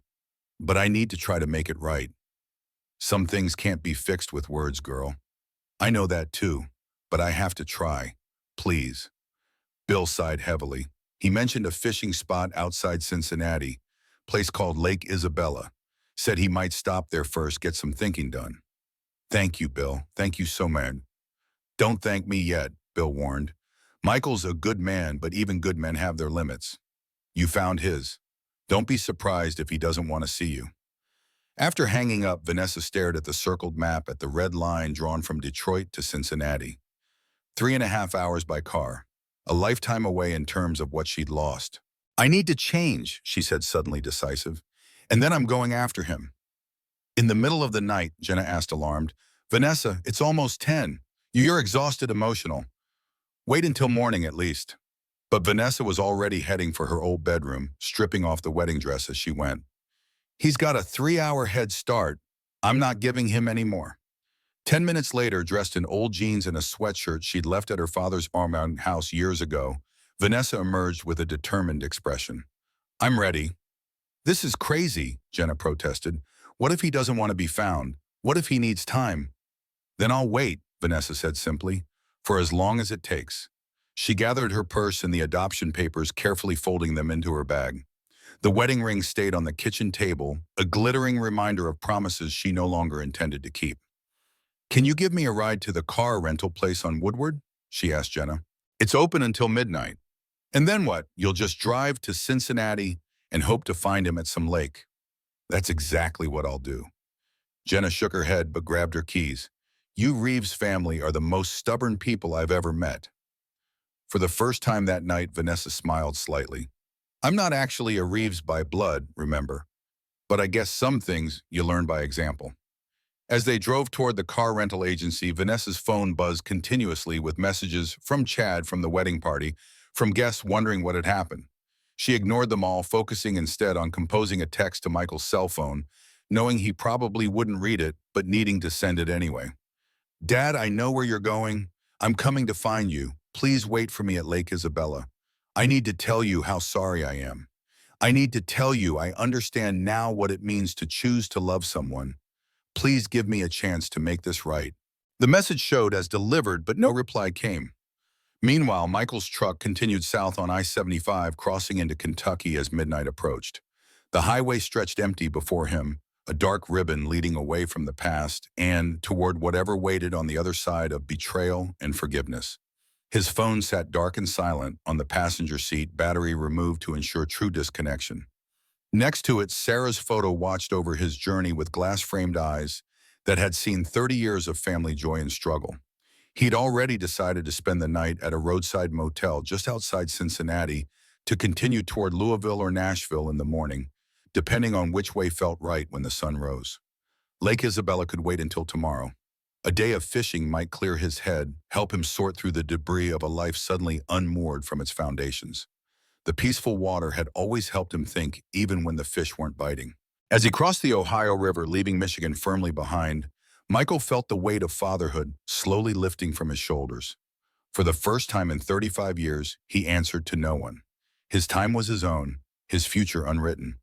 But I need to try to make it right. Some things can't be fixed with words, girl. I know that too, but I have to try. Please. Bill sighed heavily. He mentioned a fishing spot outside Cincinnati, place called Lake Isabella. Said he might stop there first, get some thinking done. Thank you, Bill. Thank you so much. Don't thank me yet, Bill warned. Michael's a good man, but even good men have their limits. You found his. Don't be surprised if he doesn't want to see you. After hanging up, Vanessa stared at the circled map at the red line drawn from Detroit to Cincinnati. 3.5 hours by car. A lifetime away in terms of what she'd lost. I need to change, she said, suddenly decisive. And then I'm going after him. In the middle of the night, Jenna asked, alarmed, Vanessa, it's almost 10. You're exhausted, emotional. Wait until morning at least. But Vanessa was already heading for her old bedroom, stripping off the wedding dress as she went. He's got a 3-hour head start. I'm not giving him any more. 10 minutes later, dressed in old jeans and a sweatshirt she'd left at her father's farmhouse house years ago, Vanessa emerged with a determined expression. I'm ready. This is crazy, Jenna protested. What if he doesn't want to be found? What if he needs time? Then I'll wait, Vanessa said simply, for as long as it takes. She gathered her purse and the adoption papers, carefully folding them into her bag. The wedding ring stayed on the kitchen table, a glittering reminder of promises she no longer intended to keep. Can you give me a ride to the car rental place on Woodward? She asked Jenna. It's open until midnight. And then what? You'll just drive to Cincinnati and hope to find him at some lake. That's exactly what I'll do. Jenna shook her head but grabbed her keys. You Reeves family are the most stubborn people I've ever met. For the first time that night, Vanessa smiled slightly. I'm not actually a Reeves by blood, remember, but I guess some things you learn by example. As they drove toward the car rental agency, Vanessa's phone buzzed continuously with messages from Chad from the wedding party, from guests wondering what had happened. She ignored them all, focusing instead on composing a text to Michael's cell phone, knowing he probably wouldn't read it, but needing to send it anyway. Dad, I know where you're going. I'm coming to find you. Please wait for me at Lake Isabella. I need to tell you how sorry I am. I need to tell you I understand now what it means to choose to love someone. Please give me a chance to make this right. The message showed as delivered, but no reply came. Meanwhile, Michael's truck continued south on I-75, crossing into Kentucky as midnight approached. The highway stretched empty before him, a dark ribbon leading away from the past and toward whatever waited on the other side of betrayal and forgiveness. His phone sat dark and silent on the passenger seat, battery removed to ensure true disconnection. Next to it, Sarah's photo watched over his journey with glass-framed eyes that had seen 30 years of family joy and struggle. He'd already decided to spend the night at a roadside motel just outside Cincinnati to continue toward Louisville or Nashville in the morning, depending on which way felt right when the sun rose. Lake Isabella could wait until tomorrow. A day of fishing might clear his head, help him sort through the debris of a life suddenly unmoored from its foundations. The peaceful water had always helped him think, even when the fish weren't biting. As he crossed the Ohio River, leaving Michigan firmly behind, Michael felt the weight of fatherhood slowly lifting from his shoulders. For the first time in 35 years, he answered to no one. His time was his own, his future unwritten.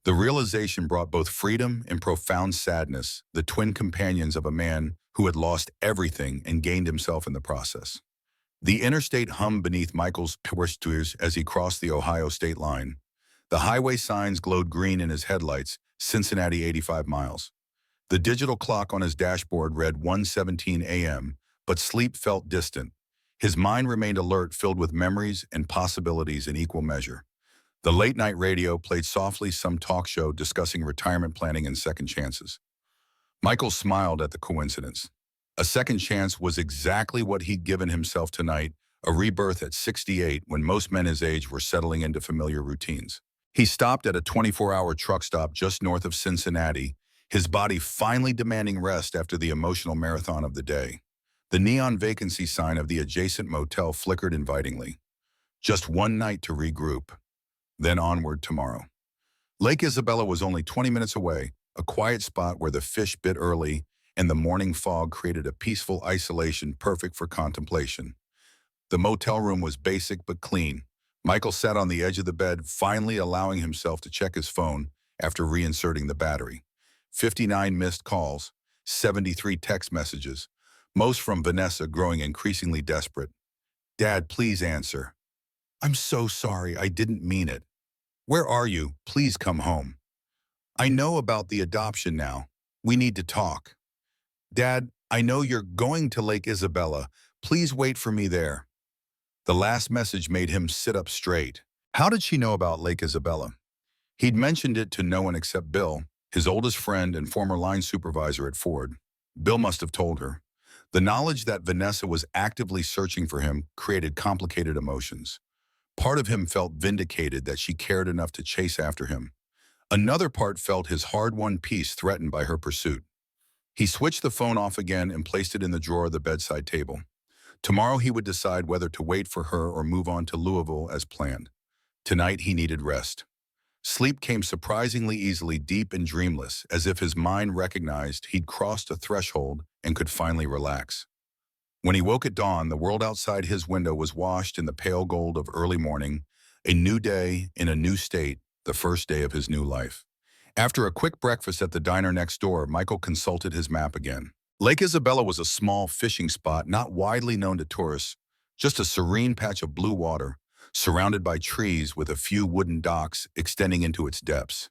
The realization brought both freedom and profound sadness, the twin companions of a man who had lost everything and gained himself in the process. The interstate hummed beneath Michael's ears as he crossed the Ohio state line. The highway signs glowed green in his headlights, Cincinnati 85 miles. The digital clock on his dashboard read 1:17 a.m., but sleep felt distant. His mind remained alert, filled with memories and possibilities in equal measure. The late-night radio played softly some talk show discussing retirement planning and second chances. Michael smiled at the coincidence. A second chance was exactly what he'd given himself tonight, a rebirth at 68 when most men his age were settling into familiar routines. He stopped at a 24-hour truck stop just north of Cincinnati, his body finally demanding rest after the emotional marathon of the day. The neon vacancy sign of the adjacent motel flickered invitingly. Just one night to regroup, then onward tomorrow. Lake Isabella was only 20 minutes away, a quiet spot where the fish bit early and the morning fog created a peaceful isolation perfect for contemplation. The motel room was basic but clean. Michael sat on the edge of the bed, finally allowing himself to check his phone after reinserting the battery. 59 missed calls, 73 text messages, most from Vanessa growing increasingly desperate. "Dad, please answer. I'm so sorry, I didn't mean it. Where are you? Please come home. I know about the adoption now. We need to talk. Dad, I know you're going to Lake Isabella. Please wait for me there." The last message made him sit up straight. How did she know about Lake Isabella? He'd mentioned it to no one except Bill, his oldest friend and former line supervisor at Ford. Bill must have told her. The knowledge that Vanessa was actively searching for him created complicated emotions. Part of him felt vindicated that she cared enough to chase after him. Another part felt his hard-won peace threatened by her pursuit. He switched the phone off again and placed it in the drawer of the bedside table. Tomorrow he would decide whether to wait for her or move on to Louisville as planned. Tonight he needed rest. Sleep came surprisingly easily, deep and dreamless, as if his mind recognized he'd crossed a threshold and could finally relax. When he woke at dawn, the world outside his window was washed in the pale gold of early morning, a new day in a new state, the first day of his new life. After a quick breakfast at the diner next door, Michael consulted his map again. Lake Isabella was a small fishing spot not widely known to tourists, just a serene patch of blue water, surrounded by trees with a few wooden docks extending into its depths.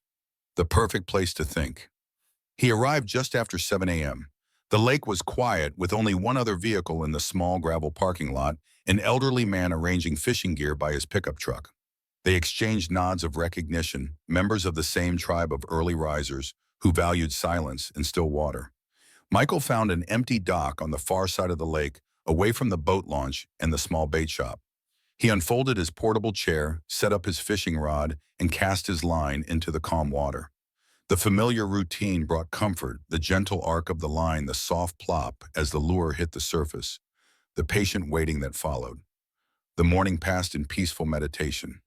The perfect place to think. He arrived just after 7 a.m. The lake was quiet, with only one other vehicle in the small gravel parking lot, an elderly man arranging fishing gear by his pickup truck. They exchanged nods of recognition, members of the same tribe of early risers who valued silence and still water. Michael found an empty dock on the far side of the lake, away from the boat launch and the small bait shop. He unfolded his portable chair, set up his fishing rod, and cast his line into the calm water. The familiar routine brought comfort, the gentle arc of the line, the soft plop as the lure hit the surface, the patient waiting that followed. The morning passed in peaceful meditation.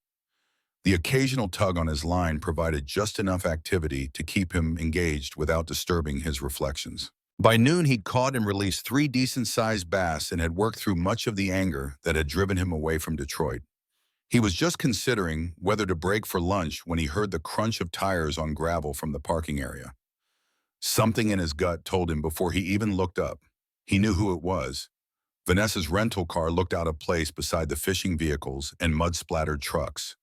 The occasional tug on his line provided just enough activity to keep him engaged without disturbing his reflections. By noon, he'd caught and released 3 decent-sized bass and had worked through much of the anger that had driven him away from Detroit. He was just considering whether to break for lunch when he heard the crunch of tires on gravel from the parking area. Something in his gut told him before he even looked up. He knew who it was. Vanessa's rental car looked out of place beside the fishing vehicles and mud-splattered trucks.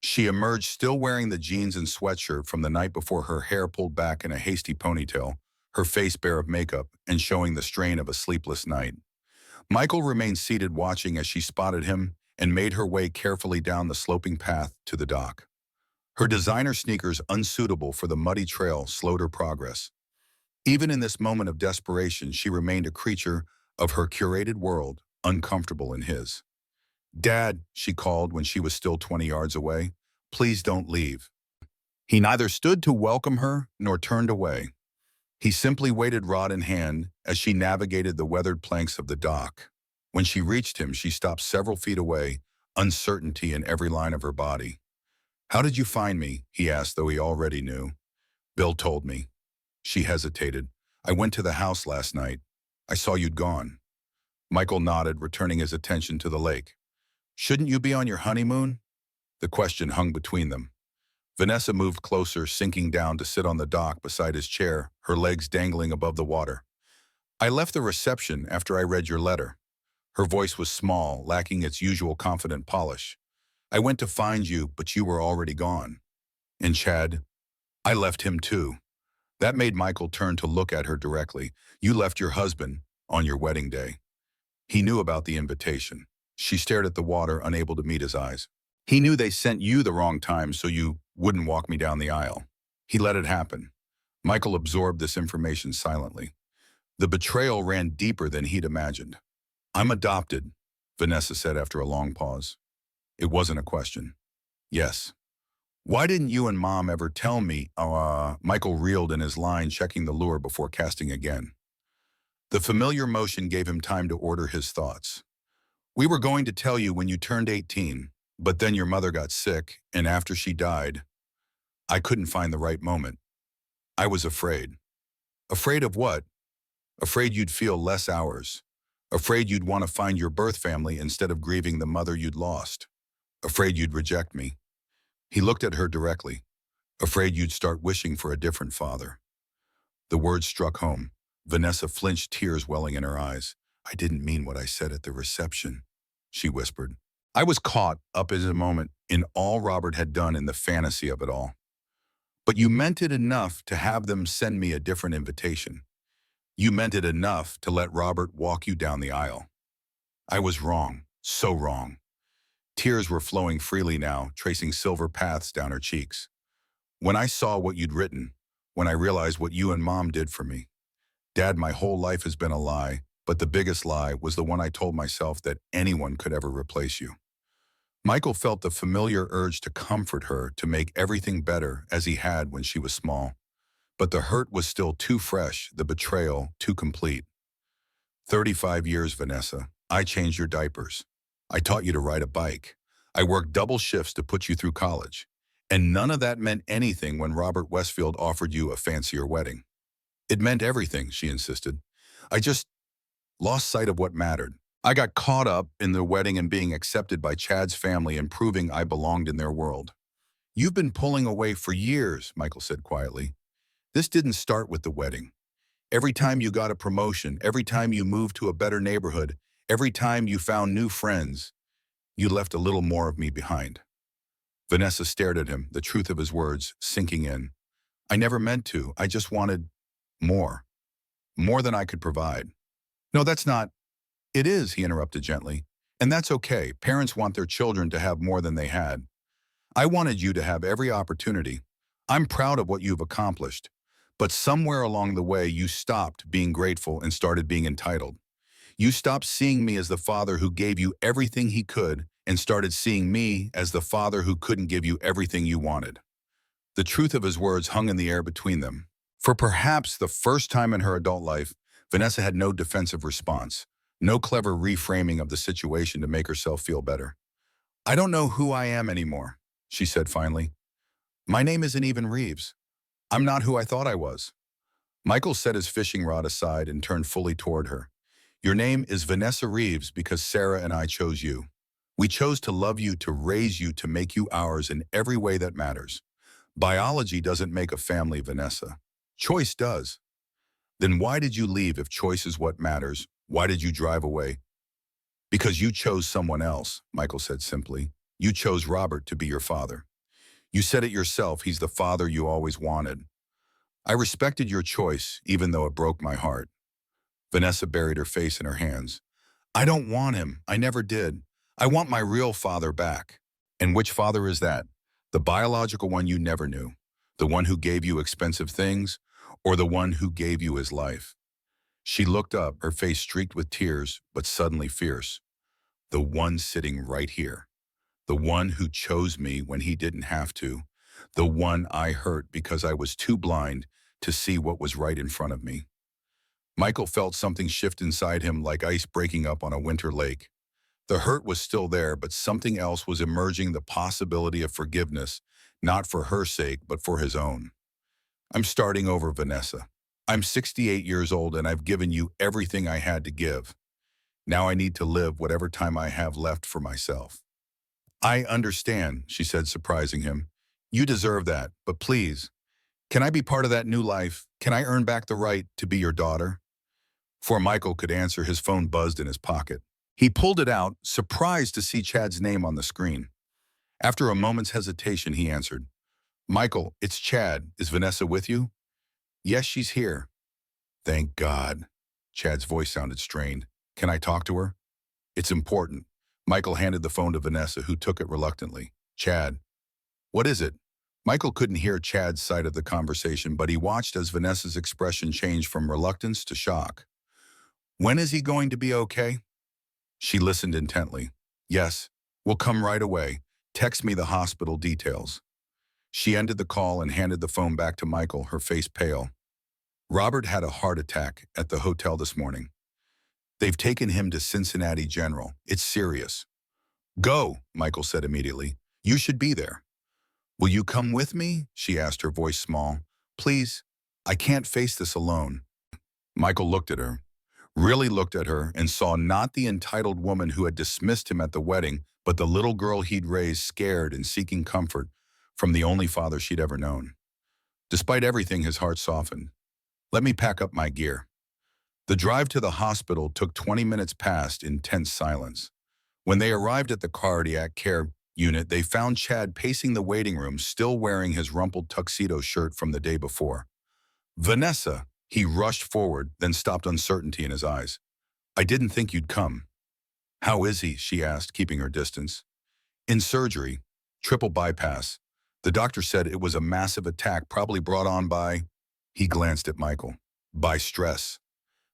She emerged still wearing the jeans and sweatshirt from the night before, her hair pulled back in a hasty ponytail, her face bare of makeup and showing the strain of a sleepless night. Michael remained seated watching as she spotted him and made her way carefully down the sloping path to the dock. Her designer sneakers, unsuitable for the muddy trail, slowed her progress. Even in this moment of desperation, she remained a creature of her curated world, uncomfortable in his. "Dad," she called when she was still 20 yards away, "please don't leave." He neither stood to welcome her nor turned away. He simply waited, rod in hand, as she navigated the weathered planks of the dock. When she reached him, she stopped several feet away, uncertainty in every line of her body. "How did you find me?" he asked, though he already knew. "Bill told me." She hesitated. "I went to the house last night. I saw you'd gone." Michael nodded, returning his attention to the lake. "Shouldn't you be on your honeymoon?" The question hung between them. Vanessa moved closer, sinking down to sit on the dock beside his chair, her legs dangling above the water. "I left the reception after I read your letter." Her voice was small, lacking its usual confident polish. "I went to find you, but you were already gone." "And Chad?" "I left him too." That made Michael turn to look at her directly. "You left your husband on your wedding day." He knew about the invitation. She stared at the water, unable to meet his eyes. "He knew they sent you the wrong time so you wouldn't walk me down the aisle. He let it happen." Michael absorbed this information silently. The betrayal ran deeper than he'd imagined. "I'm adopted," Vanessa said after a long pause. It wasn't a question. "Yes." Why didn't you and Mom ever tell me? Michael reeled in his line, checking the lure before casting again. The familiar motion gave him time to order his thoughts. We were going to tell you when you turned 18, but then your mother got sick, and after she died, I couldn't find the right moment. I was afraid. Afraid of what? Afraid you'd feel less hours. Afraid you'd want to find your birth family instead of grieving the mother you'd lost. Afraid you'd reject me. He looked at her directly. Afraid you'd start wishing for a different father. The words struck home. Vanessa flinched, tears welling in her eyes. I didn't mean what I said at the reception, she whispered. I was caught up in a moment in all Robert had done in the fantasy of it all. But you meant it enough to have them send me a different invitation. You meant it enough to let Robert walk you down the aisle. I was wrong, so wrong. Tears were flowing freely now, tracing silver paths down her cheeks. When I saw what you'd written, when I realized what you and Mom did for me. Dad, my whole life has been a lie, but the biggest lie was the one I told myself that anyone could ever replace you. Michael felt the familiar urge to comfort her, to make everything better as he had when she was small. But the hurt was still too fresh, the betrayal too complete. 35 years, Vanessa. I changed your diapers. I taught you to ride a bike. I worked double shifts to put you through college. And none of that meant anything when Robert Westfield offered you a fancier wedding. It meant everything, she insisted. I just lost sight of what mattered. I got caught up in the wedding and being accepted by Chad's family and proving I belonged in their world. You've been pulling away for years, Michael said quietly. This didn't start with the wedding. Every time you got a promotion, every time you moved to a better neighborhood, every time you found new friends, you left a little more of me behind. Vanessa stared at him, the truth of his words sinking in. I never meant to. I just wanted more. More than I could provide. No, that's not. It is, he interrupted gently. And that's okay. Parents want their children to have more than they had. I wanted you to have every opportunity. I'm proud of what you've accomplished. But somewhere along the way, you stopped being grateful and started being entitled. You stopped seeing me as the father who gave you everything he could and started seeing me as the father who couldn't give you everything you wanted. The truth of his words hung in the air between them. For perhaps the first time in her adult life, Vanessa had no defensive response, no clever reframing of the situation to make herself feel better. I don't know who I am anymore, she said finally. My name isn't even Reeves. I'm not who I thought I was. Michael set his fishing rod aside and turned fully toward her. Your name is Vanessa Reeves because Sarah and I chose you. We chose to love you, to raise you, to make you ours in every way that matters. Biology doesn't make a family, Vanessa. Choice does. Then why did you leave if choice is what matters? Why did you drive away? Because you chose someone else, Michael said simply. You chose Robert to be your father. You said it yourself, he's the father you always wanted. I respected your choice, even though it broke my heart. Vanessa buried her face in her hands. I don't want him. I never did. I want my real father back. And which father is that? The biological one you never knew? The one who gave you expensive things? Or the one who gave you his life? She looked up, her face streaked with tears, but suddenly fierce. The one sitting right here. The one who chose me when he didn't have to. The one I hurt because I was too blind to see what was right in front of me. Michael felt something shift inside him like ice breaking up on a winter lake. The hurt was still there, but something else was emerging, the possibility of forgiveness, not for her sake, but for his own. I'm starting over, Vanessa. I'm 68 years old and I've given you everything I had to give. Now I need to live whatever time I have left for myself. I understand, she said, surprising him. You deserve that, but please, can I be part of that new life? Can I earn back the right to be your daughter? Before Michael could answer, his phone buzzed in his pocket. He pulled it out, surprised to see Chad's name on the screen. After a moment's hesitation, he answered. Michael, it's Chad. Is Vanessa with you? Yes, she's here. Thank God. Chad's voice sounded strained. Can I talk to her? It's important. Michael handed the phone to Vanessa, who took it reluctantly. Chad. What is it? Michael couldn't hear Chad's side of the conversation, but he watched as Vanessa's expression changed from reluctance to shock. When is he going to be okay? She listened intently. Yes, we'll come right away. Text me the hospital details. She ended the call and handed the phone back to Michael, her face pale. Robert had a heart attack at the hotel this morning. They've taken him to Cincinnati General. It's serious. Go, Michael said immediately. You should be there. Will you come with me? She asked, her voice small. Please, I can't face this alone. Michael looked at her, really looked at her, and saw not the entitled woman who had dismissed him at the wedding, but the little girl he'd raised scared and seeking comfort from the only father she'd ever known. Despite everything, his heart softened. Let me pack up my gear. The drive to the hospital took 20 minutes past in tense silence. When they arrived at the cardiac care unit, they found Chad pacing the waiting room, still wearing his rumpled tuxedo shirt from the day before. Vanessa, he rushed forward, then stopped, uncertainty in his eyes. I didn't think you'd come. How is he? She asked, keeping her distance. In surgery, triple bypass. The doctor said it was a massive attack, probably brought on by, he glanced at Michael, by stress.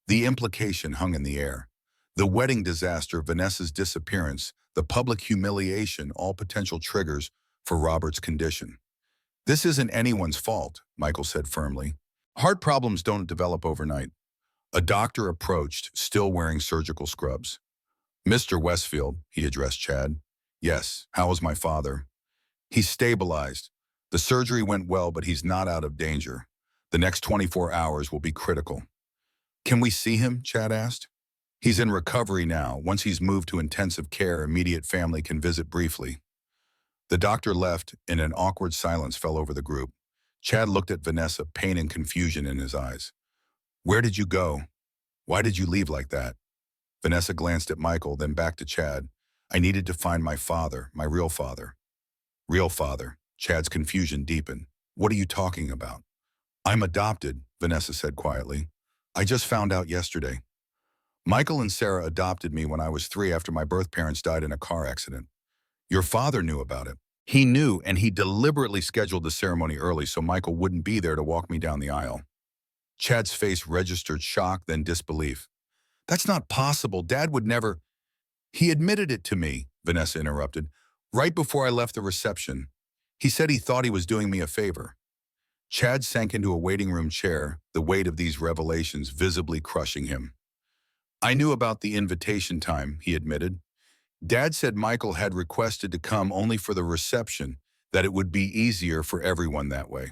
The implication hung in the air. The wedding disaster, Vanessa's disappearance, the public humiliation, all potential triggers for Robert's condition. This isn't anyone's fault, Michael said firmly. Heart problems don't develop overnight. A doctor approached, still wearing surgical scrubs. Mr. Westfield, he addressed Chad. Yes, how is my father? He's stabilized. The surgery went well, but he's not out of danger. The next 24 hours will be critical. Can we see him? Chad asked. He's in recovery now. Once he's moved to intensive care, immediate family can visit briefly. The doctor left, and an awkward silence fell over the group. Chad looked at Vanessa, pain and confusion in his eyes. Where did you go? Why did you leave like that? Vanessa glanced at Michael, then back to Chad. I needed to find my father, my real father. Real father. Chad's confusion deepened. What are you talking about? I'm adopted, Vanessa said quietly. I just found out yesterday. Michael and Sarah adopted me when I was 3 after my birth parents died in a car accident. Your father knew about it. He knew, and he deliberately scheduled the ceremony early so Michael wouldn't be there to walk me down the aisle. Chad's face registered shock, then disbelief. That's not possible. Dad would never. He admitted it to me, Vanessa interrupted, right before I left the reception. He said he thought he was doing me a favor. Chad sank into a waiting room chair, the weight of these revelations visibly crushing him. I knew about the invitation time, he admitted. Dad said Michael had requested to come only for the reception, that it would be easier for everyone that way.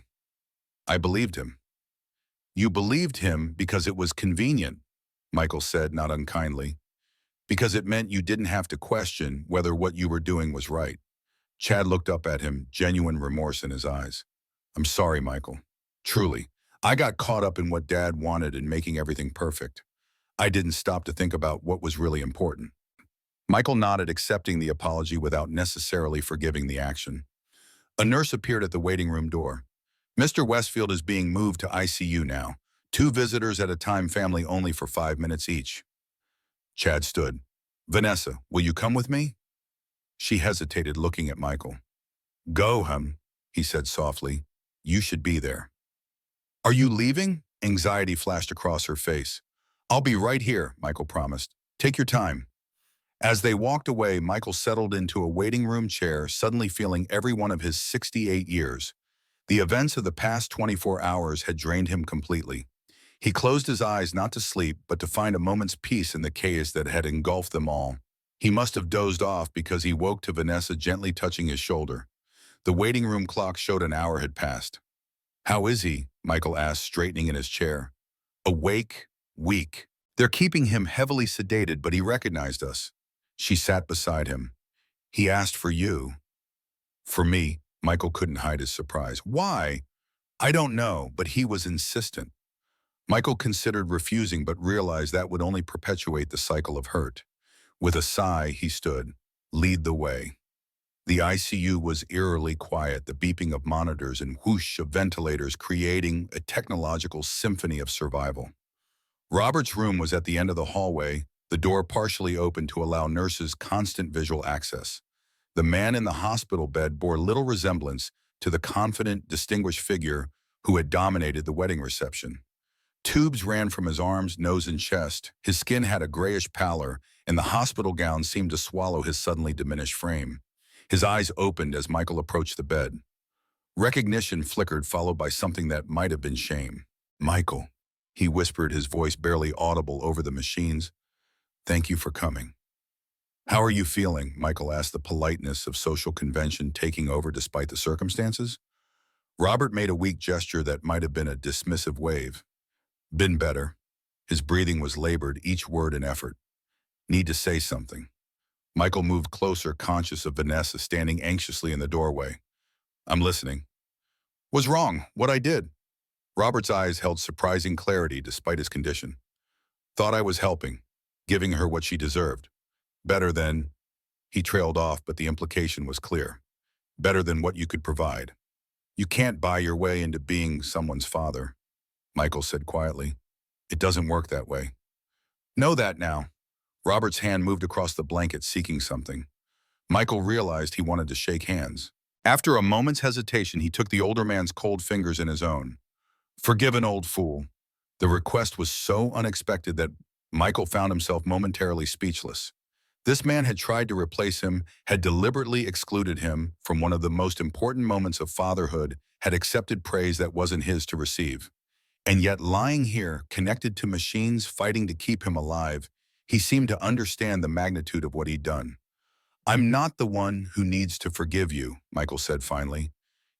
I believed him. You believed him because it was convenient, Michael said, not unkindly. Because it meant you didn't have to question whether what you were doing was right. Chad looked up at him, genuine remorse in his eyes. I'm sorry, Michael. Truly, I got caught up in what Dad wanted and making everything perfect. I didn't stop to think about what was really important. Michael nodded, accepting the apology without necessarily forgiving the action. A nurse appeared at the waiting room door. Mr. Westfield is being moved to ICU now. 2 visitors at a time, family only for 5 minutes each. Chad stood. Vanessa, will you come with me? She hesitated, looking at Michael. Go, he said softly. You should be there. Are you leaving? Anxiety flashed across her face. I'll be right here, Michael promised. Take your time. As they walked away, Michael settled into a waiting room chair, suddenly feeling every one of his 68 years. The events of the past 24 hours had drained him completely. He closed his eyes not to sleep, but to find a moment's peace in the chaos that had engulfed them all. He must have dozed off because he woke to Vanessa gently touching his shoulder. The waiting room clock showed an hour had passed. How is he? Michael asked, straightening in his chair. Awake, weak. They're keeping him heavily sedated, but he recognized us. She sat beside him. He asked for you. For me, Michael couldn't hide his surprise. Why? I don't know, but he was insistent. Michael considered refusing, but realized that would only perpetuate the cycle of hurt. With a sigh, he stood. Lead the way. The ICU was eerily quiet, the beeping of monitors and whoosh of ventilators creating a technological symphony of survival. Robert's room was at the end of the hallway, the door partially open to allow nurses constant visual access. The man in the hospital bed bore little resemblance to the confident, distinguished figure who had dominated the wedding reception. Tubes ran from his arms, nose, and chest. His skin had a grayish pallor, and the hospital gown seemed to swallow his suddenly diminished frame. His eyes opened as Michael approached the bed. Recognition flickered, followed by something that might have been shame. Michael, he whispered, his voice barely audible over the machines. Thank you for coming. How are you feeling? Michael asked, the politeness of social convention taking over despite the circumstances. Robert made a weak gesture that might have been a dismissive wave. Been better. His breathing was labored, each word an effort. Need to say something. Michael moved closer, conscious of Vanessa standing anxiously in the doorway. I'm listening. Was wrong. What I did. Robert's eyes held surprising clarity despite his condition. Thought I was helping, giving her what she deserved. Better than, he trailed off, but the implication was clear. Better than what you could provide. You can't buy your way into being someone's father, Michael said quietly. It doesn't work that way. Know that now. Robert's hand moved across the blanket, seeking something. Michael realized he wanted to shake hands. After a moment's hesitation, he took the older man's cold fingers in his own. Forgive an old fool. The request was so unexpected that Michael found himself momentarily speechless. This man had tried to replace him, had deliberately excluded him from one of the most important moments of fatherhood, had accepted praise that wasn't his to receive. And yet, lying here, connected to machines fighting to keep him alive, he seemed to understand the magnitude of what he'd done. I'm not the one who needs to forgive you, Michael said finally.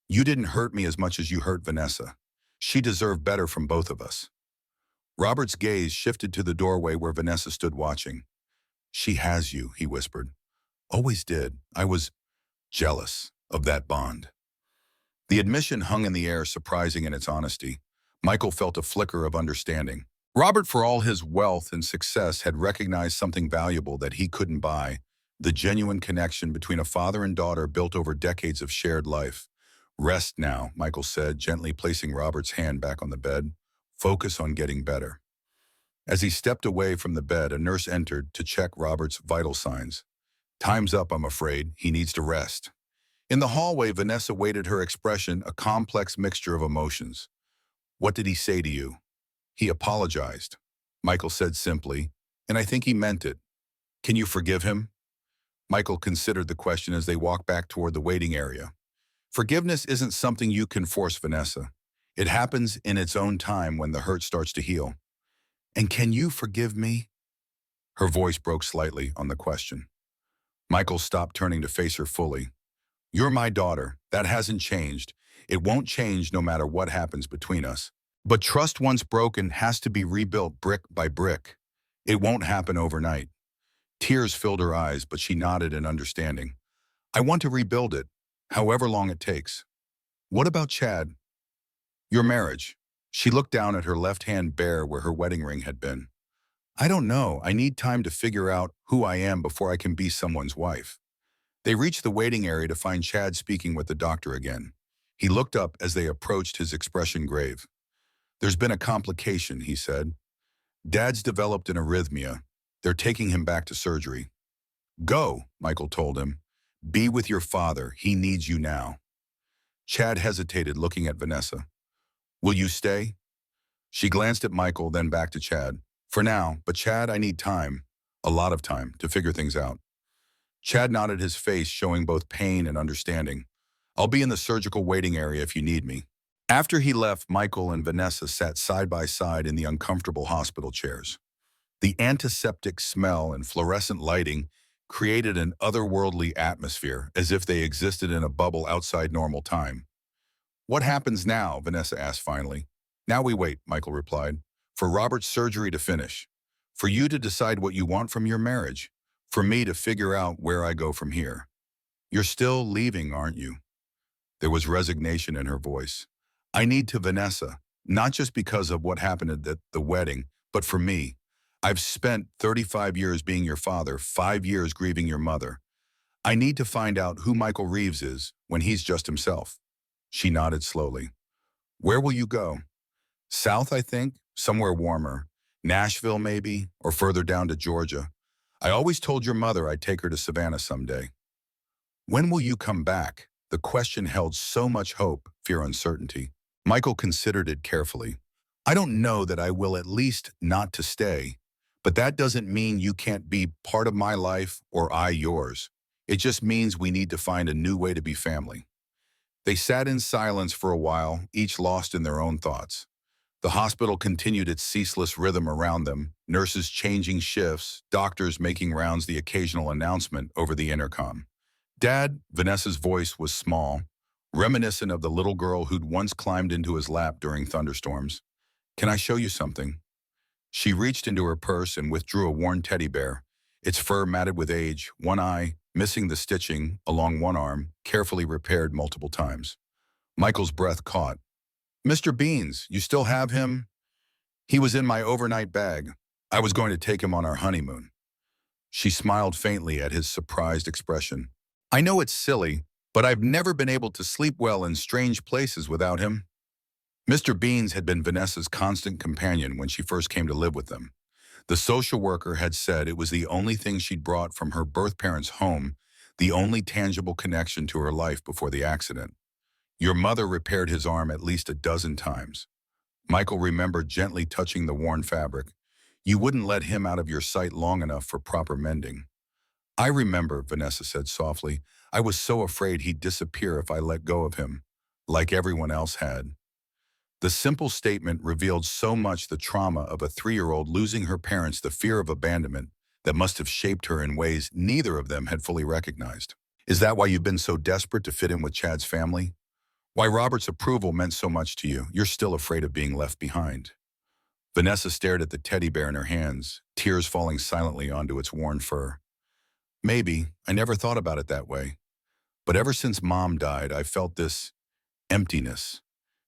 You didn't hurt me as much as you hurt Vanessa. She deserved better from both of us. Robert's gaze shifted to the doorway where Vanessa stood watching. She has you, he whispered. Always did. I was jealous of that bond. The admission hung in the air, surprising in its honesty. Michael felt a flicker of understanding. Robert, for all his wealth and success, had recognized something valuable that he couldn't buy, the genuine connection between a father and daughter built over decades of shared life. Rest now, Michael said, gently placing Robert's hand back on the bed. Focus on getting better. As he stepped away from the bed, a nurse entered to check Robert's vital signs. Time's up, I'm afraid. He needs to rest. In the hallway, Vanessa waited, her expression a complex mixture of emotions. What did he say to you? He apologized, Michael said simply, and I think he meant it. Can you forgive him? Michael considered the question as they walked back toward the waiting area. Forgiveness isn't something you can force, Vanessa. It happens in its own time when the hurt starts to heal. And can you forgive me? Her voice broke slightly on the question. Michael stopped, turning to face her fully. You're my daughter. That hasn't changed. It won't change no matter what happens between us. But trust once broken has to be rebuilt brick by brick. It won't happen overnight. Tears filled her eyes, but she nodded in understanding. I want to rebuild it, however long it takes. What about Chad? Your marriage. She looked down at her left hand bare where her wedding ring had been. I don't know. I need time to figure out who I am before I can be someone's wife. They reached the waiting area to find Chad speaking with the doctor again. He looked up as they approached, his expression grave. There's been a complication, he said. Dad's developed an arrhythmia. They're taking him back to surgery. Go, Michael told him. Be with your father. He needs you now. Chad hesitated, looking at Vanessa. Will you stay? She glanced at Michael, then back to Chad. For now, but Chad, I need time, a lot of time, to figure things out. Chad nodded, his face showing both pain and understanding. I'll be in the surgical waiting area if you need me. After he left, Michael and Vanessa sat side by side in the uncomfortable hospital chairs. The antiseptic smell and fluorescent lighting created an otherworldly atmosphere, as if they existed in a bubble outside normal time. What happens now? Vanessa asked finally. Now we wait, Michael replied, for Robert's surgery to finish, for you to decide what you want from your marriage, for me to figure out where I go from here. You're still leaving, aren't you? There was resignation in her voice. I need to, Vanessa, not just because of what happened at the wedding, but for me. I've spent 35 years being your father, 5 years grieving your mother. I need to find out who Michael Reeves is when he's just himself. She nodded slowly. Where will you go? South, I think, somewhere warmer. Nashville, maybe, or further down to Georgia. I always told your mother I'd take her to Savannah someday. When will you come back? The question held so much hope, fear, uncertainty. Michael considered it carefully. I don't know that I will, at least not to stay. But that doesn't mean you can't be part of my life or I yours. It just means we need to find a new way to be family. They sat in silence for a while, each lost in their own thoughts. The hospital continued its ceaseless rhythm around them, nurses changing shifts, doctors making rounds, the occasional announcement over the intercom. Dad, Vanessa's voice was small, reminiscent of the little girl who'd once climbed into his lap during thunderstorms. Can I show you something? She reached into her purse and withdrew a worn teddy bear, its fur matted with age, one eye, missing the stitching, along one arm, carefully repaired multiple times. Michael's breath caught. Mr. Beans, you still have him? He was in my overnight bag. I was going to take him on our honeymoon. She smiled faintly at his surprised expression. I know it's silly, but I've never been able to sleep well in strange places without him. Mr. Beans had been Vanessa's constant companion when she first came to live with them. The social worker had said it was the only thing she'd brought from her birth parents' home, the only tangible connection to her life before the accident. Your mother repaired his arm at least a dozen times. Michael remembered gently touching the worn fabric. You wouldn't let him out of your sight long enough for proper mending. I remember, Vanessa said softly. I was so afraid he'd disappear if I let go of him, like everyone else had. The simple statement revealed so much the trauma of a 3-year-old losing her parents, the fear of abandonment that must have shaped her in ways neither of them had fully recognized. Is that why you've been so desperate to fit in with Chad's family? Why Robert's approval meant so much to you? You're still afraid of being left behind. Vanessa stared at the teddy bear in her hands, tears falling silently onto its worn fur. Maybe. I never thought about it that way. But ever since Mom died, I felt this emptiness,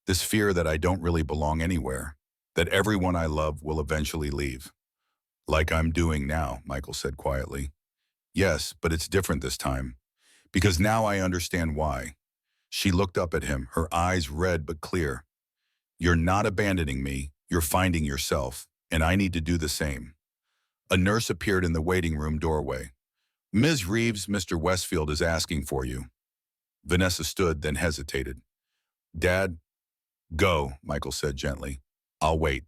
this fear that I don't really belong anywhere, that everyone I love will eventually leave. Like I'm doing now, Michael said quietly. Yes, but it's different this time. Because now I understand why. She looked up at him, her eyes red but clear. You're not abandoning me, you're finding yourself, and I need to do the same. A nurse appeared in the waiting room doorway. Ms. Reeves, Mr. Westfield is asking for you. Vanessa stood, then hesitated. Dad, go, Michael said gently. I'll wait.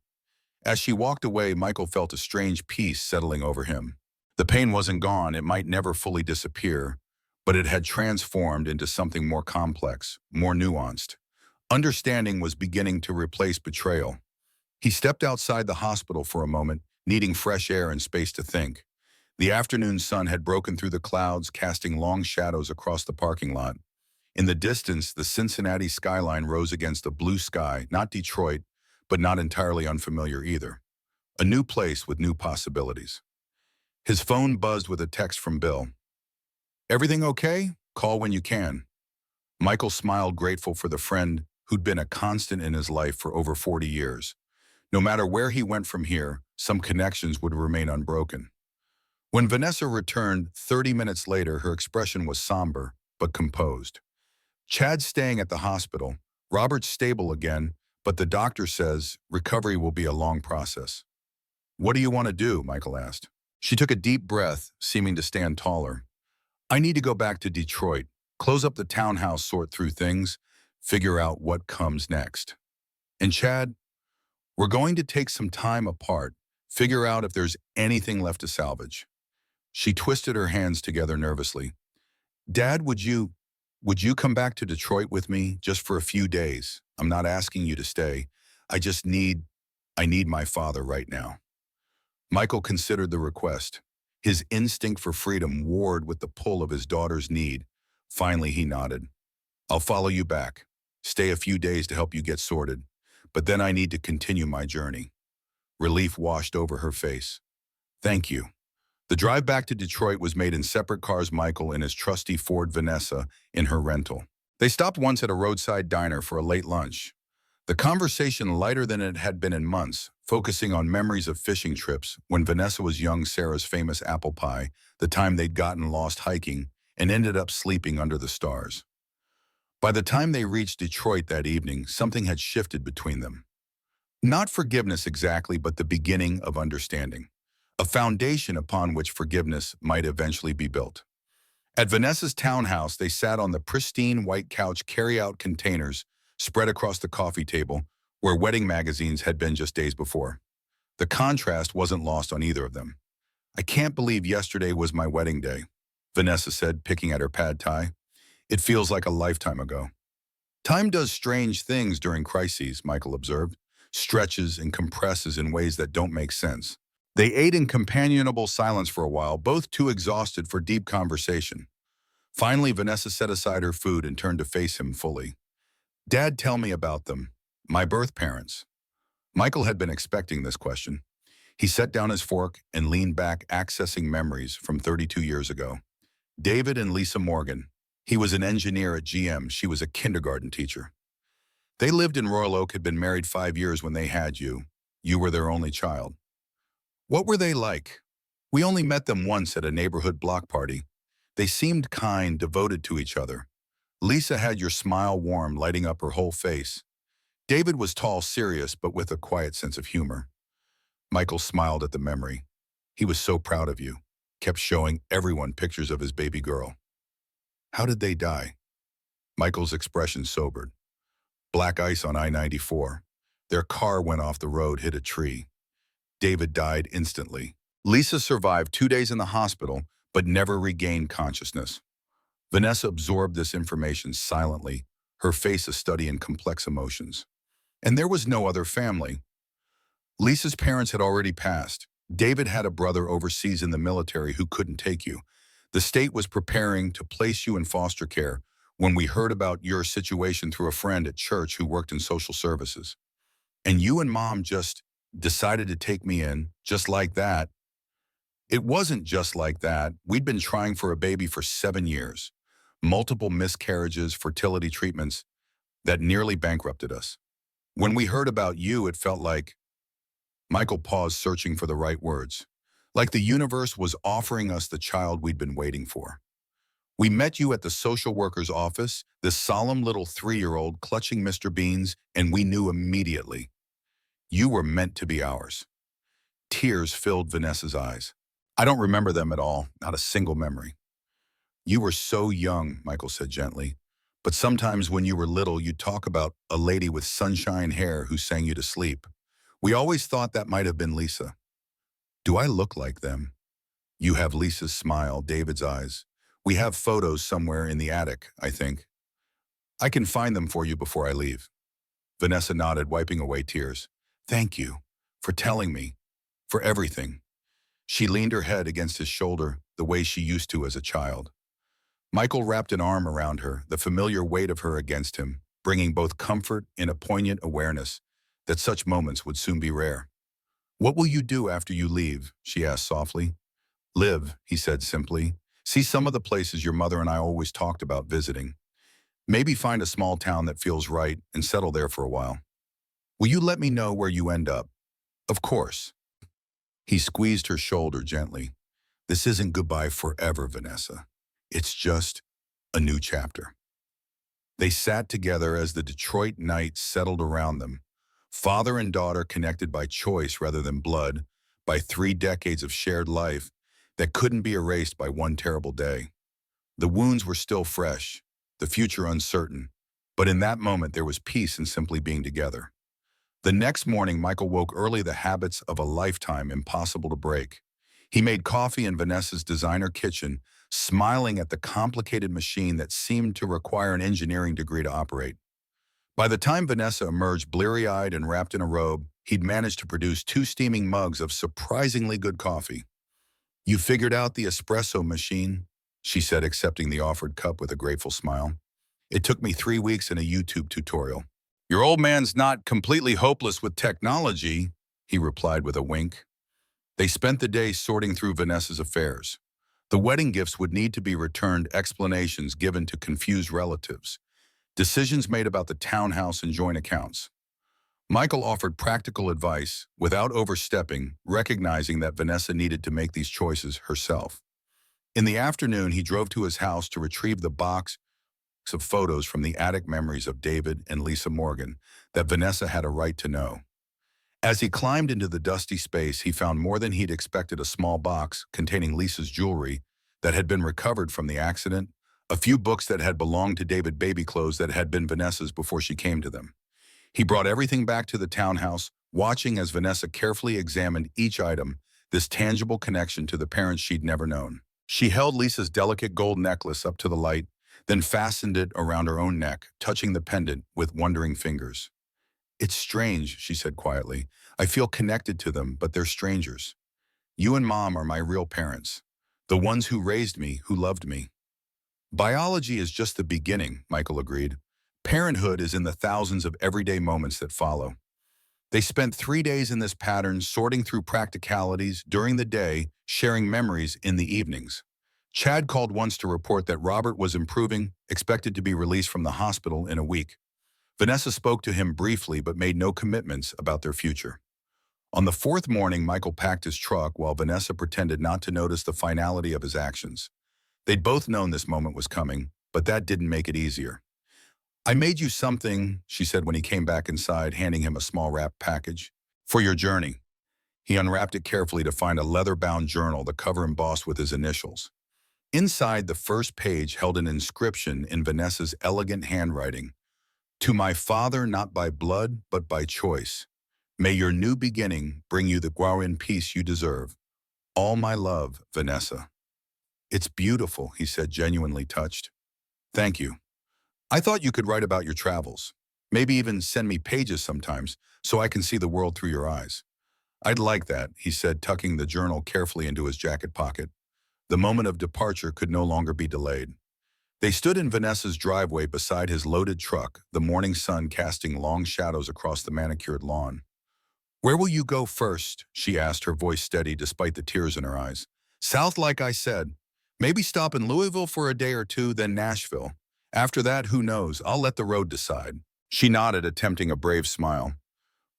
As she walked away, Michael felt a strange peace settling over him. The pain wasn't gone, it might never fully disappear, but it had transformed into something more complex, more nuanced. Understanding was beginning to replace betrayal. He stepped outside the hospital for a moment, needing fresh air and space to think. The afternoon sun had broken through the clouds, casting long shadows across the parking lot. In the distance, the Cincinnati skyline rose against a blue sky, not Detroit, but not entirely unfamiliar either. A new place with new possibilities. His phone buzzed with a text from Bill. Everything okay? Call when you can. Michael smiled, grateful for the friend who'd been a constant in his life for over 40 years. No matter where he went from here, some connections would remain unbroken. When Vanessa returned 30 minutes later, her expression was somber, but composed. Chad's staying at the hospital. Robert's stable again, but the doctor says recovery will be a long process. What do you want to do? Michael asked. She took a deep breath, seeming to stand taller. I need to go back to Detroit, close up the townhouse, sort through things, figure out what comes next. And Chad, we're going to take some time apart, figure out if there's anything left to salvage. She twisted her hands together nervously. Dad, would you come back to Detroit with me just for a few days? I'm not asking you to stay. I need my father right now. Michael considered the request. His instinct for freedom warred with the pull of his daughter's need. Finally, he nodded. I'll follow you back. Stay a few days to help you get sorted. But then I need to continue my journey. Relief washed over her face. Thank you. The drive back to Detroit was made in separate cars, Michael in his trusty Ford, Vanessa in her rental. They stopped once at a roadside diner for a late lunch. The conversation lighter than it had been in months, focusing on memories of fishing trips when Vanessa was young, Sarah's famous apple pie, the time they'd gotten lost hiking and ended up sleeping under the stars. By the time they reached Detroit that evening, something had shifted between them. Not forgiveness exactly, but the beginning of understanding. A foundation upon which forgiveness might eventually be built. At Vanessa's townhouse, they sat on the pristine white couch, carry-out containers spread across the coffee table, where wedding magazines had been just days before. The contrast wasn't lost on either of them. I can't believe yesterday was my wedding day, Vanessa said, picking at her pad thai. It feels like a lifetime ago. Time does strange things during crises, Michael observed, stretches and compresses in ways that don't make sense. They ate in companionable silence for a while, both too exhausted for deep conversation. Finally, Vanessa set aside her food and turned to face him fully. Dad, tell me about them. My birth parents. Michael had been expecting this question. He set down his fork and leaned back, accessing memories from 32 years ago. David and Lisa Morgan. He was an engineer at GM. She was a kindergarten teacher. They lived in Royal Oak, had been married 5 years when they had you. You were their only child. What were they like? We only met them once at a neighborhood block party. They seemed kind, devoted to each other. Lisa had your smile warm, lighting up her whole face. David was tall, serious, but with a quiet sense of humor. Michael smiled at the memory. He was so proud of you, kept showing everyone pictures of his baby girl. How did they die? Michael's expression sobered. Black ice on I-94. Their car went off the road, hit a tree. David died instantly. Lisa survived 2 days in the hospital, but never regained consciousness. Vanessa absorbed this information silently, her face a study in complex emotions. And there was no other family. Lisa's parents had already passed. David had a brother overseas in the military who couldn't take you. The state was preparing to place you in foster care when we heard about your situation through a friend at church who worked in social services. And you and Mom just decided to take me in, just like that. It wasn't just like that. We'd been trying for a baby for 7 years. Multiple miscarriages, fertility treatments that nearly bankrupted us. When we heard about you, it felt like... Michael paused, searching for the right words. Like the universe was offering us the child we'd been waiting for. We met you at the social worker's office, this solemn little 3-year-old clutching Mr. Beans, and we knew immediately. You were meant to be ours. Tears filled Vanessa's eyes. I don't remember them at all, not a single memory. You were so young, Michael said gently. But sometimes when you were little, you'd talk about a lady with sunshine hair who sang you to sleep. We always thought that might have been Lisa. Do I look like them? You have Lisa's smile, David's eyes. We have photos somewhere in the attic, I think. I can find them for you before I leave. Vanessa nodded, wiping away tears. Thank you for telling me, for everything. She leaned her head against his shoulder the way she used to as a child. Michael wrapped an arm around her, the familiar weight of her against him, bringing both comfort and a poignant awareness that such moments would soon be rare. What will you do after you leave? She asked softly. Live, he said simply. See some of the places your mother and I always talked about visiting. Maybe find a small town that feels right and settle there for a while. Will you let me know where you end up? Of course. He squeezed her shoulder gently. This isn't goodbye forever, Vanessa. It's just a new chapter. They sat together as the Detroit night settled around them. Father and daughter connected by choice rather than blood, by 3 decades of shared life that couldn't be erased by one terrible day. The wounds were still fresh, the future uncertain, but in that moment there was peace in simply being together. The next morning, Michael woke early, the habits of a lifetime impossible to break. He made coffee in Vanessa's designer kitchen, smiling at the complicated machine that seemed to require an engineering degree to operate. By the time Vanessa emerged bleary-eyed and wrapped in a robe, he'd managed to produce 2 steaming mugs of surprisingly good coffee. You figured out the espresso machine, she said, accepting the offered cup with a grateful smile. It took me 3 weeks in a YouTube tutorial. Your old man's not completely hopeless with technology, he replied with a wink. They spent the day sorting through Vanessa's affairs. The wedding gifts would need to be returned, explanations given to confused relatives. Decisions made about the townhouse and joint accounts. Michael offered practical advice without overstepping, recognizing that Vanessa needed to make these choices herself. In the afternoon, he drove to his house to retrieve the box of photos from the attic, memories of David and Lisa Morgan that Vanessa had a right to know. As he climbed into the dusty space, he found more than he'd expected: a small box containing Lisa's jewelry that had been recovered from the accident, a few books that had belonged to David, baby clothes that had been Vanessa's before she came to them. He brought everything back to the townhouse, watching as Vanessa carefully examined each item, this tangible connection to the parents she'd never known. She held Lisa's delicate gold necklace up to the light, then fastened it around her own neck, touching the pendant with wondering fingers. "It's strange," she said quietly. "I feel connected to them, but they're strangers. You and Mom are my real parents, the ones who raised me, who loved me." "Biology is just the beginning," Michael agreed. "Parenthood is in the thousands of everyday moments that follow." They spent 3 days in this pattern, sorting through practicalities during the day, sharing memories in the evenings. Chad called once to report that Robert was improving, expected to be released from the hospital in a week. Vanessa spoke to him briefly but made no commitments about their future. On the fourth morning, Michael packed his truck while Vanessa pretended not to notice the finality of his actions. They'd both known this moment was coming, but that didn't make it easier. "I made you something," she said when he came back inside, handing him a small wrapped package. "For your journey." He unwrapped it carefully to find a leather-bound journal, the cover embossed with his initials. Inside, the first page held an inscription in Vanessa's elegant handwriting. "To my father, not by blood, but by choice. May your new beginning bring you the Guarin peace you deserve. All my love, Vanessa." "It's beautiful," he said, genuinely touched. "Thank you. I thought you could write about your travels. Maybe even send me pages sometimes, so I can see the world through your eyes." "I'd like that," he said, tucking the journal carefully into his jacket pocket. The moment of departure could no longer be delayed. They stood in Vanessa's driveway beside his loaded truck, the morning sun casting long shadows across the manicured lawn. "Where will you go first?" she asked, her voice steady despite the tears in her eyes. "South, like I said. Maybe stop in Louisville for a day or two, then Nashville. After that, who knows? I'll let the road decide." She nodded, attempting a brave smile.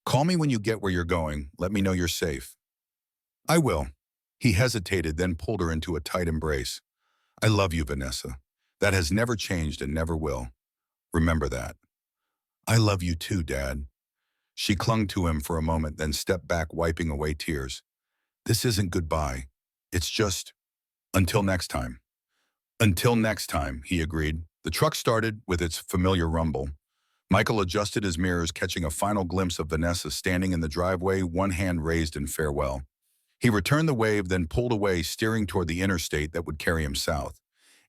"Call me when you get where you're going. Let me know you're safe." "I will." He hesitated, then pulled her into a tight embrace. "I love you, Vanessa. That has never changed and never will. Remember that." "I love you too, Dad." She clung to him for a moment, then stepped back, wiping away tears. "This isn't goodbye. It's just until next time." "Until next time," he agreed. The truck started with its familiar rumble. Michael adjusted his mirrors, catching a final glimpse of Vanessa standing in the driveway, one hand raised in farewell. He returned the wave, then pulled away, steering toward the interstate that would carry him south.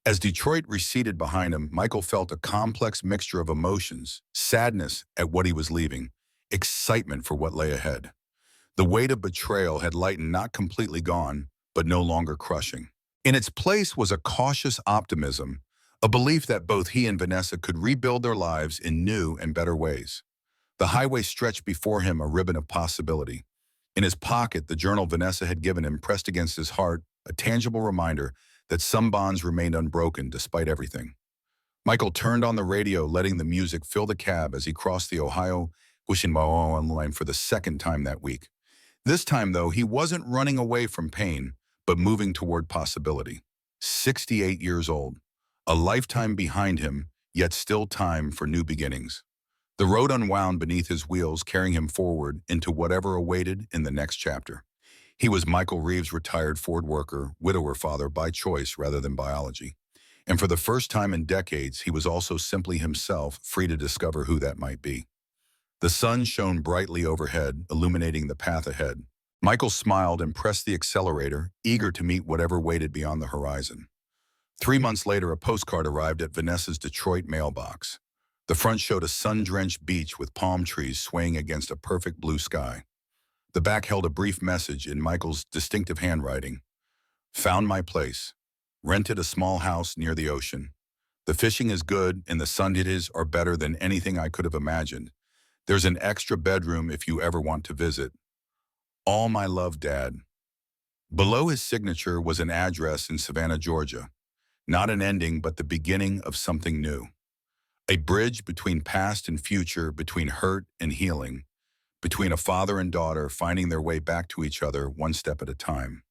As Detroit receded behind him, Michael felt a complex mixture of emotions: sadness at what he was leaving, excitement for what lay ahead. The weight of betrayal had lightened, not completely gone, but no longer crushing. In its place was a cautious optimism, a belief that both he and Vanessa could rebuild their lives in new and better ways. The highway stretched before him, a ribbon of possibility. In his pocket, the journal Vanessa had given him pressed against his heart, a tangible reminder that some bonds remained unbroken despite everything. Michael turned on the radio, letting the music fill the cab as he crossed the Ohio-Washington line for the second time that week. This time, though, he wasn't running away from pain, but moving toward possibility. 68 years old, a lifetime behind him, yet still time for new beginnings. The road unwound beneath his wheels, carrying him forward into whatever awaited in the next chapter. He was Michael Reeves, retired Ford worker, widower father by choice rather than biology. And for the first time in decades, he was also simply himself, free to discover who that might be. The sun shone brightly overhead, illuminating the path ahead. Michael smiled and pressed the accelerator, eager to meet whatever waited beyond the horizon. 3 months later, a postcard arrived at Vanessa's Detroit mailbox. The front showed a sun-drenched beach with palm trees swaying against a perfect blue sky. The back held a brief message in Michael's distinctive handwriting. "Found my place. Rented a small house near the ocean. The fishing is good and the sundays are better than anything I could have imagined. There's an extra bedroom if you ever want to visit. All my love, Dad." Below his signature was an address in Savannah, Georgia. Not an ending, but the beginning of something new. A bridge between past and future, between hurt and healing, between a father and daughter finding their way back to each other one step at a time.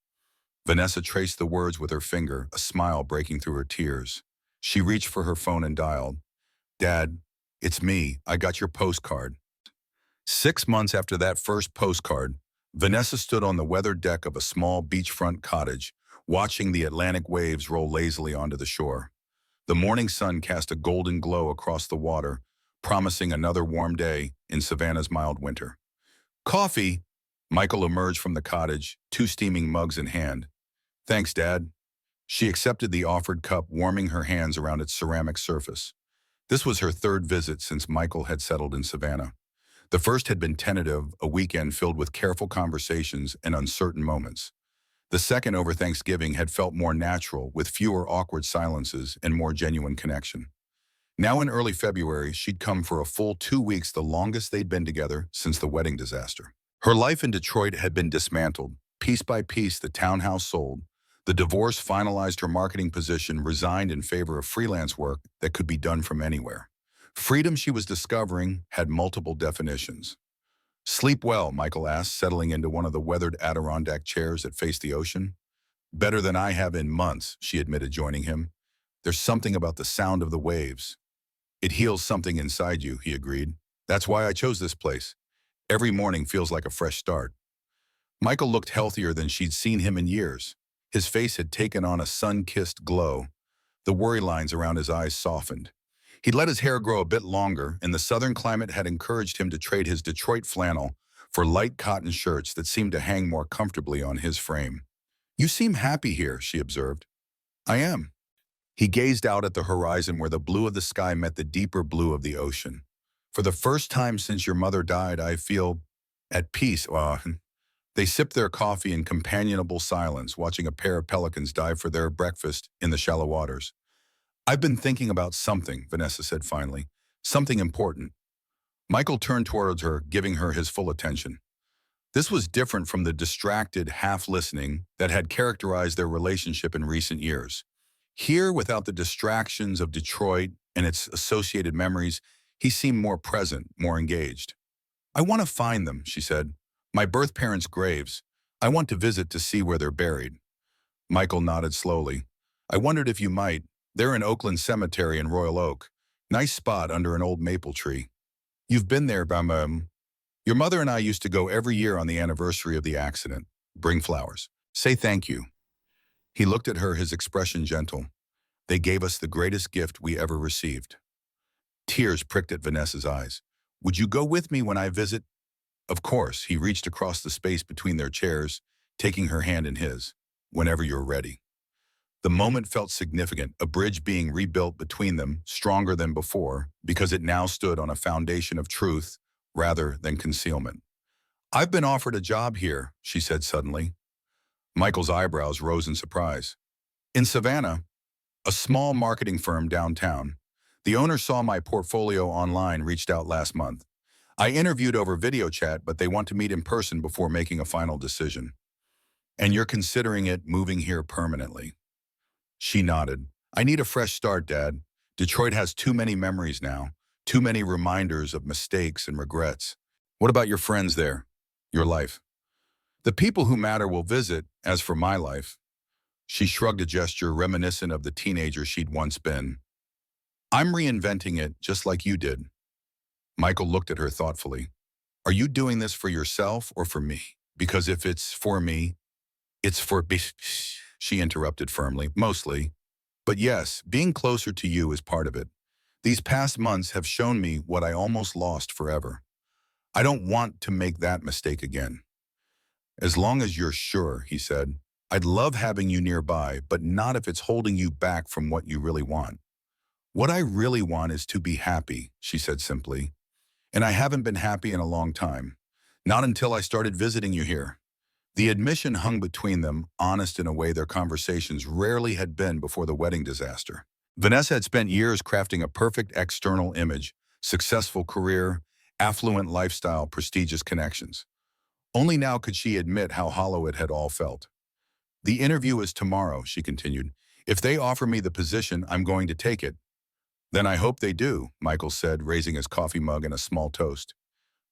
Vanessa traced the words with her finger, a smile breaking through her tears. She reached for her phone and dialed. "Dad, it's me. I got your postcard." 6 months after that first postcard, Vanessa stood on the weathered deck of a small beachfront cottage, watching the Atlantic waves roll lazily onto the shore. The morning sun cast a golden glow across the water, promising another warm day in Savannah's mild winter. "Coffee?" Michael emerged from the cottage, 2 steaming mugs in hand. "Thanks, Dad." She accepted the offered cup, warming her hands around its ceramic surface. This was her third visit since Michael had settled in Savannah. The first had been tentative, a weekend filled with careful conversations and uncertain moments. The second, over Thanksgiving, had felt more natural, with fewer awkward silences and more genuine connection. Now in early February, she'd come for a full 2 weeks, the longest they'd been together since the wedding disaster. Her life in Detroit had been dismantled. Piece by piece, the townhouse sold. The divorce finalized her marketing position, resigned in favor of freelance work that could be done from anywhere. Freedom she was discovering had multiple definitions. "Sleep well?" Michael asked, settling into one of the weathered Adirondack chairs that faced the ocean. "Better than I have in months," she admitted, joining him. "There's something about the sound of the waves. It heals something inside you," he agreed. "That's why I chose this place. Every morning feels like a fresh start." Michael looked healthier than she'd seen him in years. His face had taken on a sun-kissed glow. The worry lines around his eyes softened. He'd let his hair grow a bit longer, and the southern climate had encouraged him to trade his Detroit flannel for light cotton shirts that seemed to hang more comfortably on his frame. "You seem happy here," she observed. "I am." He gazed out at the horizon where the blue of the sky met the deeper blue of the ocean. "For the first time since your mother died, I feel at peace." They sipped their coffee in companionable silence, watching a pair of pelicans dive for their breakfast in the shallow waters. "I've been thinking about something," Vanessa said finally. "Something important." Michael turned towards her, giving her his full attention. This was different from the distracted, half-listening that had characterized their relationship in recent years. Here, without the distractions of Detroit and its associated memories, he seemed more present, more engaged. "I want to find them," she said. "My birth parents' graves. I want to visit to see where they're buried." Michael nodded slowly. "I wondered if you might. They're in Oakland Cemetery in Royal Oak. Nice spot under an old maple tree. You've been there, Bam. Your mother and I used to go every year on the anniversary of the accident. Bring flowers. Say thank you." He looked at her, his expression gentle. "They gave us the greatest gift we ever received." Tears pricked at Vanessa's eyes. "Would you go with me when I visit?" "Of course." He reached across the space between their chairs, taking her hand in his. "Whenever you're ready." The moment felt significant, a bridge being rebuilt between them, stronger than before, because it now stood on a foundation of truth rather than concealment. "I've been offered a job here," she said suddenly. Michael's eyebrows rose in surprise. "In Savannah, a small marketing firm downtown. The owner saw my portfolio online, reached out last month. I interviewed over video chat, but they want to meet in person before making a final decision." "And you're considering it, moving here permanently?" She nodded. "I need a fresh start, Dad. Detroit has too many memories now, too many reminders of mistakes and regrets." "What about your friends there? Your life?" "The people who matter will visit. As for my life," she shrugged, a gesture reminiscent of the teenager she'd once been, "I'm reinventing it just like you did." Michael looked at her thoughtfully. "Are you doing this for yourself or for me? Because if it's for me, it's for me." She interrupted firmly. "Mostly. But yes, being closer to you is part of it. These past months have shown me what I almost lost forever. I don't want to make that mistake again." "As long as you're sure," he said. "I'd love having you nearby, but not if it's holding you back from what you really want." "What I really want is to be happy," she said simply. "And I haven't been happy in a long time. Not until I started visiting you here." The admission hung between them, honest in a way their conversations rarely had been before the wedding disaster. Vanessa had spent years crafting a perfect external image: successful career, affluent lifestyle, prestigious connections. Only now could she admit how hollow it had all felt. "The interview is tomorrow," she continued. "If they offer me the position, I'm going to take it." "Then I hope they do," Michael said, raising his coffee mug in a small toast.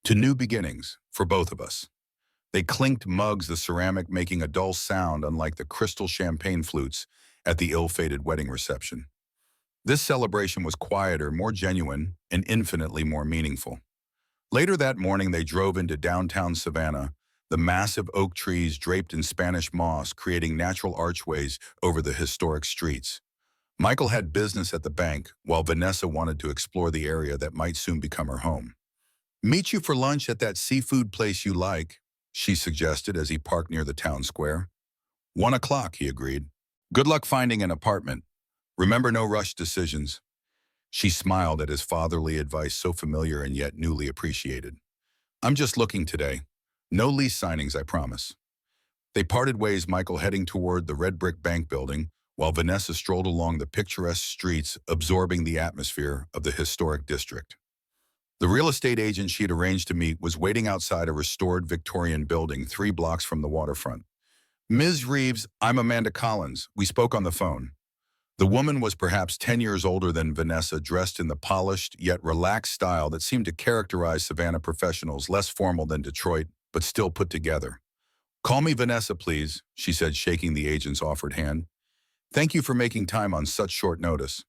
"To new beginnings, for both of us." They clinked mugs, the ceramic making a dull sound unlike the crystal champagne flutes at the ill-fated wedding reception. This celebration was quieter, more genuine, and infinitely more meaningful. Later that morning, they drove into downtown Savannah, the massive oak trees draped in Spanish moss creating natural archways over the historic streets. Michael had business at the bank, while Vanessa wanted to explore the area that might soon become her home. "Meet you for lunch at that seafood place you like," she suggested as he parked near the town square. 1 o'clock, he agreed. Good luck finding an apartment. Remember, no rush decisions. She smiled at his fatherly advice, so familiar and yet newly appreciated. I'm just looking today. No lease signings, I promise. They parted ways, Michael heading toward the red brick bank building, while Vanessa strolled along the picturesque streets, absorbing the atmosphere of the historic district. The real estate agent she had arranged to meet was waiting outside a restored Victorian building 3 blocks from the waterfront. Ms. Reeves, I'm Amanda Collins. We spoke on the phone. The woman was perhaps 10 years older than Vanessa, dressed in the polished yet relaxed style that seemed to characterize Savannah professionals, less formal than Detroit, but still put together. Call me Vanessa, please, she said, shaking the agent's offered hand. Thank you for making time on such short notice.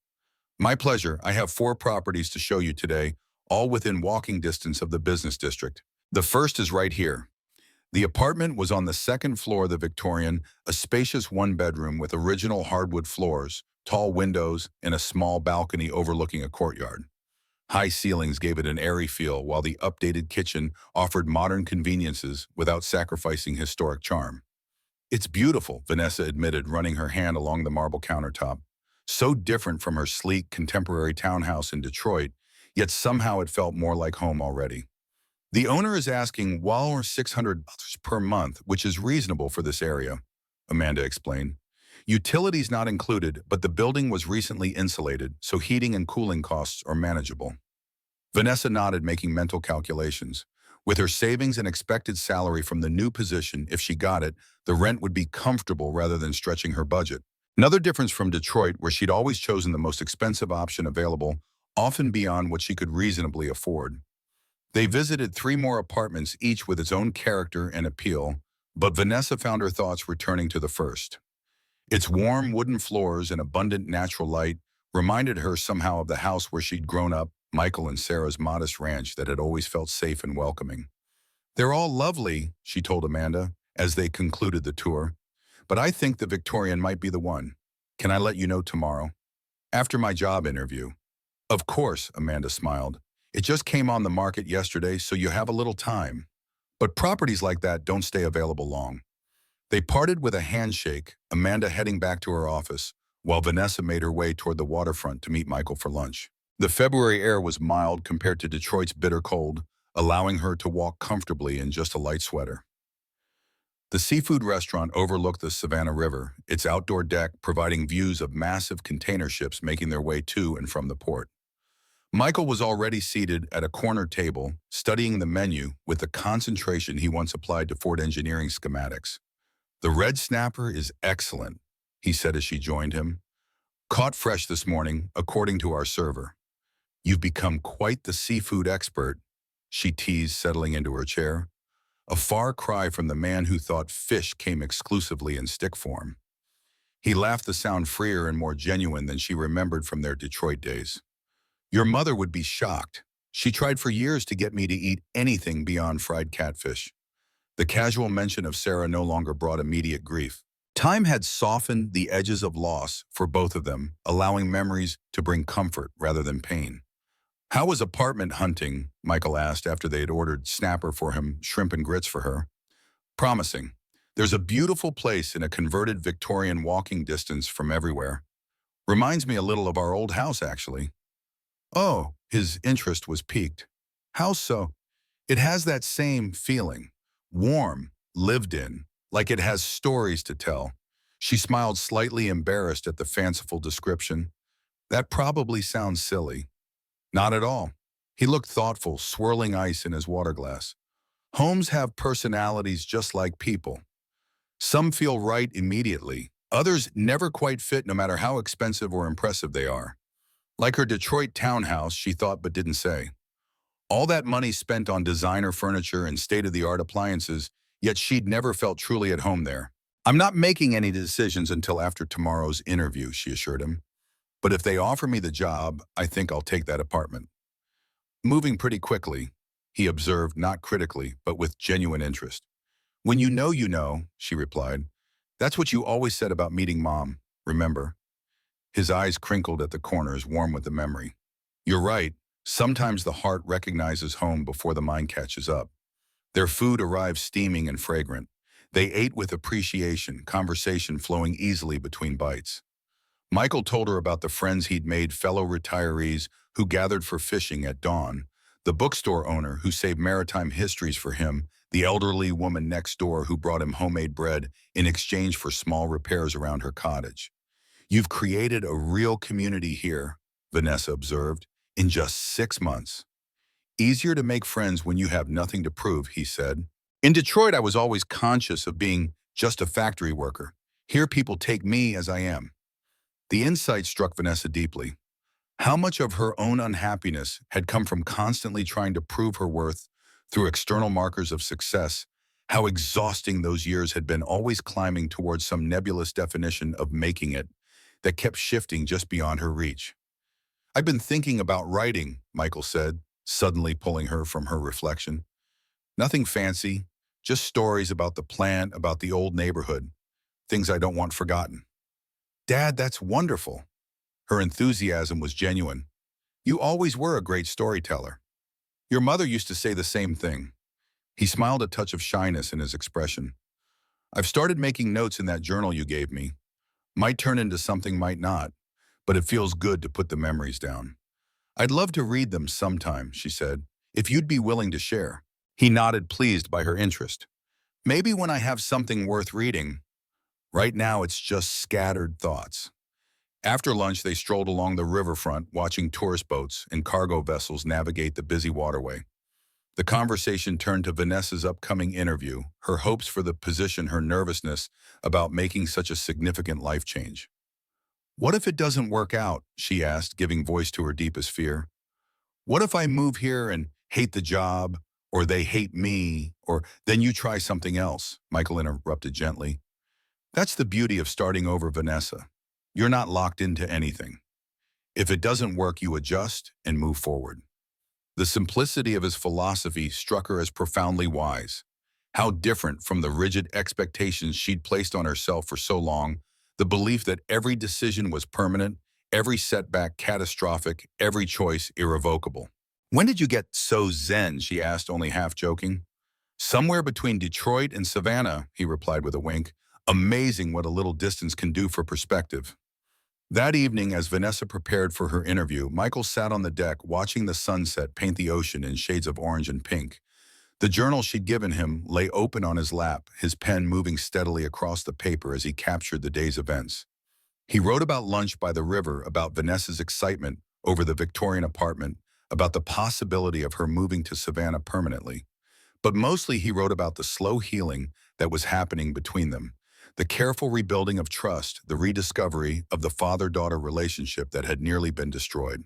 My pleasure. I have 4 properties to show you today, all within walking distance of the business district. The first is right here. The apartment was on the 2nd floor of the Victorian, a spacious 1-bedroom with original hardwood floors, tall windows, and a small balcony overlooking a courtyard. High ceilings gave it an airy feel, while the updated kitchen offered modern conveniences without sacrificing historic charm. It's beautiful, Vanessa admitted, running her hand along the marble countertop. So different from her sleek, contemporary townhouse in Detroit, yet somehow it felt more like home already. The owner is asking $600 per month, which is reasonable for this area, Amanda explained. Utilities not included, but the building was recently insulated, so heating and cooling costs are manageable. Vanessa nodded, making mental calculations. With her savings and expected salary from the new position, if she got it, the rent would be comfortable rather than stretching her budget. Another difference from Detroit, where she'd always chosen the most expensive option available, often beyond what she could reasonably afford. They visited 3 more apartments, each with its own character and appeal, but Vanessa found her thoughts returning to the first. Its warm wooden floors and abundant natural light reminded her somehow of the house where she'd grown up, Michael and Sarah's modest ranch that had always felt safe and welcoming. They're all lovely, she told Amanda, as they concluded the tour, but I think the Victorian might be the one. Can I let you know tomorrow? After my job interview. Of course, Amanda smiled. It just came on the market yesterday, so you have a little time. But properties like that don't stay available long. They parted with a handshake, Amanda heading back to her office, while Vanessa made her way toward the waterfront to meet Michael for lunch. The February air was mild compared to Detroit's bitter cold, allowing her to walk comfortably in just a light sweater. The seafood restaurant overlooked the Savannah River, its outdoor deck providing views of massive container ships making their way to and from the port. Michael was already seated at a corner table, studying the menu with the concentration he once applied to Ford engineering schematics. The red snapper is excellent, he said as she joined him. Caught fresh this morning, according to our server. You've become quite the seafood expert, she teased, settling into her chair. A far cry from the man who thought fish came exclusively in stick form. He laughed, the sound freer and more genuine than she remembered from their Detroit days. Your mother would be shocked. She tried for years to get me to eat anything beyond fried catfish. The casual mention of Sarah no longer brought immediate grief. Time had softened the edges of loss for both of them, allowing memories to bring comfort rather than pain. How was apartment hunting? Michael asked after they had ordered snapper for him, shrimp and grits for her. Promising. There's a beautiful place in a converted Victorian walking distance from everywhere. Reminds me a little of our old house, actually. Oh, his interest was piqued. How so? It has that same feeling. Warm, lived in, like it has stories to tell. She smiled, slightly embarrassed at the fanciful description. That probably sounds silly. Not at all. He looked thoughtful, swirling ice in his water glass. Homes have personalities just like people. Some feel right immediately. Others never quite fit no matter how expensive or impressive they are. Like her Detroit townhouse, she thought but didn't say. All that money spent on designer furniture and state-of-the-art appliances, yet she'd never felt truly at home there. I'm not making any decisions until after tomorrow's interview, she assured him. But if they offer me the job, I think I'll take that apartment. Moving pretty quickly, he observed, not critically, but with genuine interest. When you know, she replied. That's what you always said about meeting Mom, remember? His eyes crinkled at the corners, warm with the memory. You're right. Sometimes the heart recognizes home before the mind catches up. Their food arrives steaming and fragrant. They ate with appreciation, conversation flowing easily between bites. Michael told her about the friends he'd made, fellow retirees who gathered for fishing at dawn, the bookstore owner who saved maritime histories for him, the elderly woman next door who brought him homemade bread in exchange for small repairs around her cottage. "You've created a real community here," Vanessa observed, "in just 6 months. Easier to make friends when you have nothing to prove," he said. "In Detroit, I was always conscious of being just a factory worker. Here, people take me as I am." The insight struck Vanessa deeply. How much of her own unhappiness had come from constantly trying to prove her worth through external markers of success, how exhausting those years had been, always climbing towards some nebulous definition of making it that kept shifting just beyond her reach. "I've been thinking about writing," Michael said, suddenly pulling her from her reflection. "Nothing fancy, just stories about the plant, about the old neighborhood, things I don't want forgotten." "Dad, that's wonderful." Her enthusiasm was genuine. "You always were a great storyteller. Your mother used to say the same thing." He smiled, a touch of shyness in his expression. "I've started making notes in that journal you gave me. Might turn into something, might not, but it feels good to put the memories down. I'd love to read them sometime," she said, "if you'd be willing to share." He nodded, pleased by her interest. "Maybe when I have something worth reading. Right now it's just scattered thoughts." After lunch, they strolled along the riverfront, watching tourist boats and cargo vessels navigate the busy waterway. The conversation turned to Vanessa's upcoming interview, her hopes for the position, her nervousness about making such a significant life change. "What if it doesn't work out?" she asked, giving voice to her deepest fear. "What if I move here and hate the job, or they hate me, or then you try something else?" Michael interrupted gently. "That's the beauty of starting over, Vanessa. You're not locked into anything. If it doesn't work, you adjust and move forward." The simplicity of his philosophy struck her as profoundly wise. How different from the rigid expectations she'd placed on herself for so long, the belief that every decision was permanent, every setback catastrophic, every choice irrevocable. "When did you get so zen?" she asked, only half joking. "Somewhere between Detroit and Savannah," he replied with a wink. "Amazing what a little distance can do for perspective." That evening, as Vanessa prepared for her interview, Michael sat on the deck watching the sunset paint the ocean in shades of orange and pink. The journal she'd given him lay open on his lap, his pen moving steadily across the paper as he captured the day's events. He wrote about lunch by the river, about Vanessa's excitement over the Victorian apartment, about the possibility of her moving to Savannah permanently. But mostly he wrote about the slow healing that was happening between them, the careful rebuilding of trust, the rediscovery of the father-daughter relationship that had nearly been destroyed.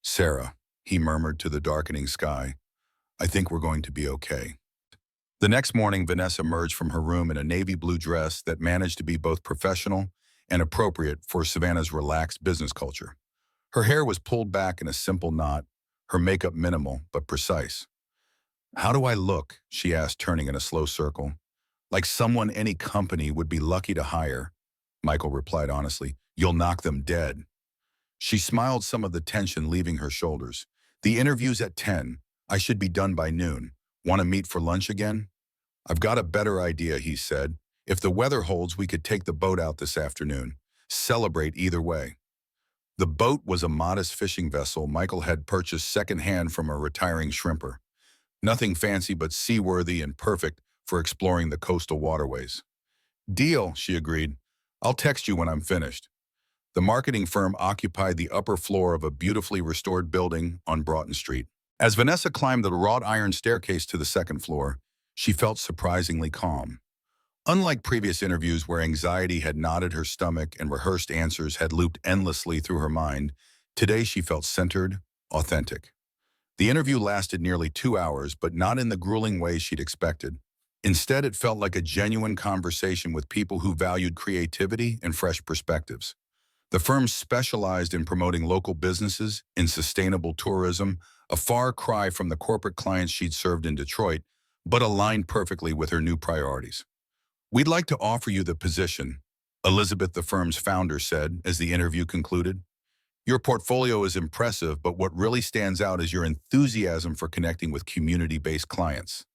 "Sarah," he murmured to the darkening sky, "I think we're going to be okay." The next morning, Vanessa emerged from her room in a navy blue dress that managed to be both professional and appropriate for Savannah's relaxed business culture. Her hair was pulled back in a simple knot, her makeup minimal but precise. "How do I look?" she asked, turning in a slow circle. "Like someone any company would be lucky to hire," Michael replied honestly. "You'll knock them dead." She smiled, some of the tension leaving her shoulders. "The interview's at 10. I should be done by noon. Want to meet for lunch again?" "I've got a better idea," he said. "If the weather holds, we could take the boat out this afternoon. Celebrate either way." The boat was a modest fishing vessel Michael had purchased secondhand from a retiring shrimper. Nothing fancy, but seaworthy and perfect for exploring the coastal waterways. "Deal," she agreed. "I'll text you when I'm finished." The marketing firm occupied the upper floor of a beautifully restored building on Broughton Street. As Vanessa climbed the wrought iron staircase to the second floor, she felt surprisingly calm. Unlike previous interviews where anxiety had knotted her stomach and rehearsed answers had looped endlessly through her mind, today she felt centered, authentic. The interview lasted nearly 2 hours, but not in the grueling way she'd expected. Instead, it felt like a genuine conversation with people who valued creativity and fresh perspectives. The firm specialized in promoting local businesses in sustainable tourism, a far cry from the corporate clients she'd served in Detroit, but aligned perfectly with her new priorities. "We'd like to offer you the position," Elizabeth, the firm's founder, said as the interview concluded. "Your portfolio is impressive, but what really stands out is your enthusiasm for connecting with community-based clients.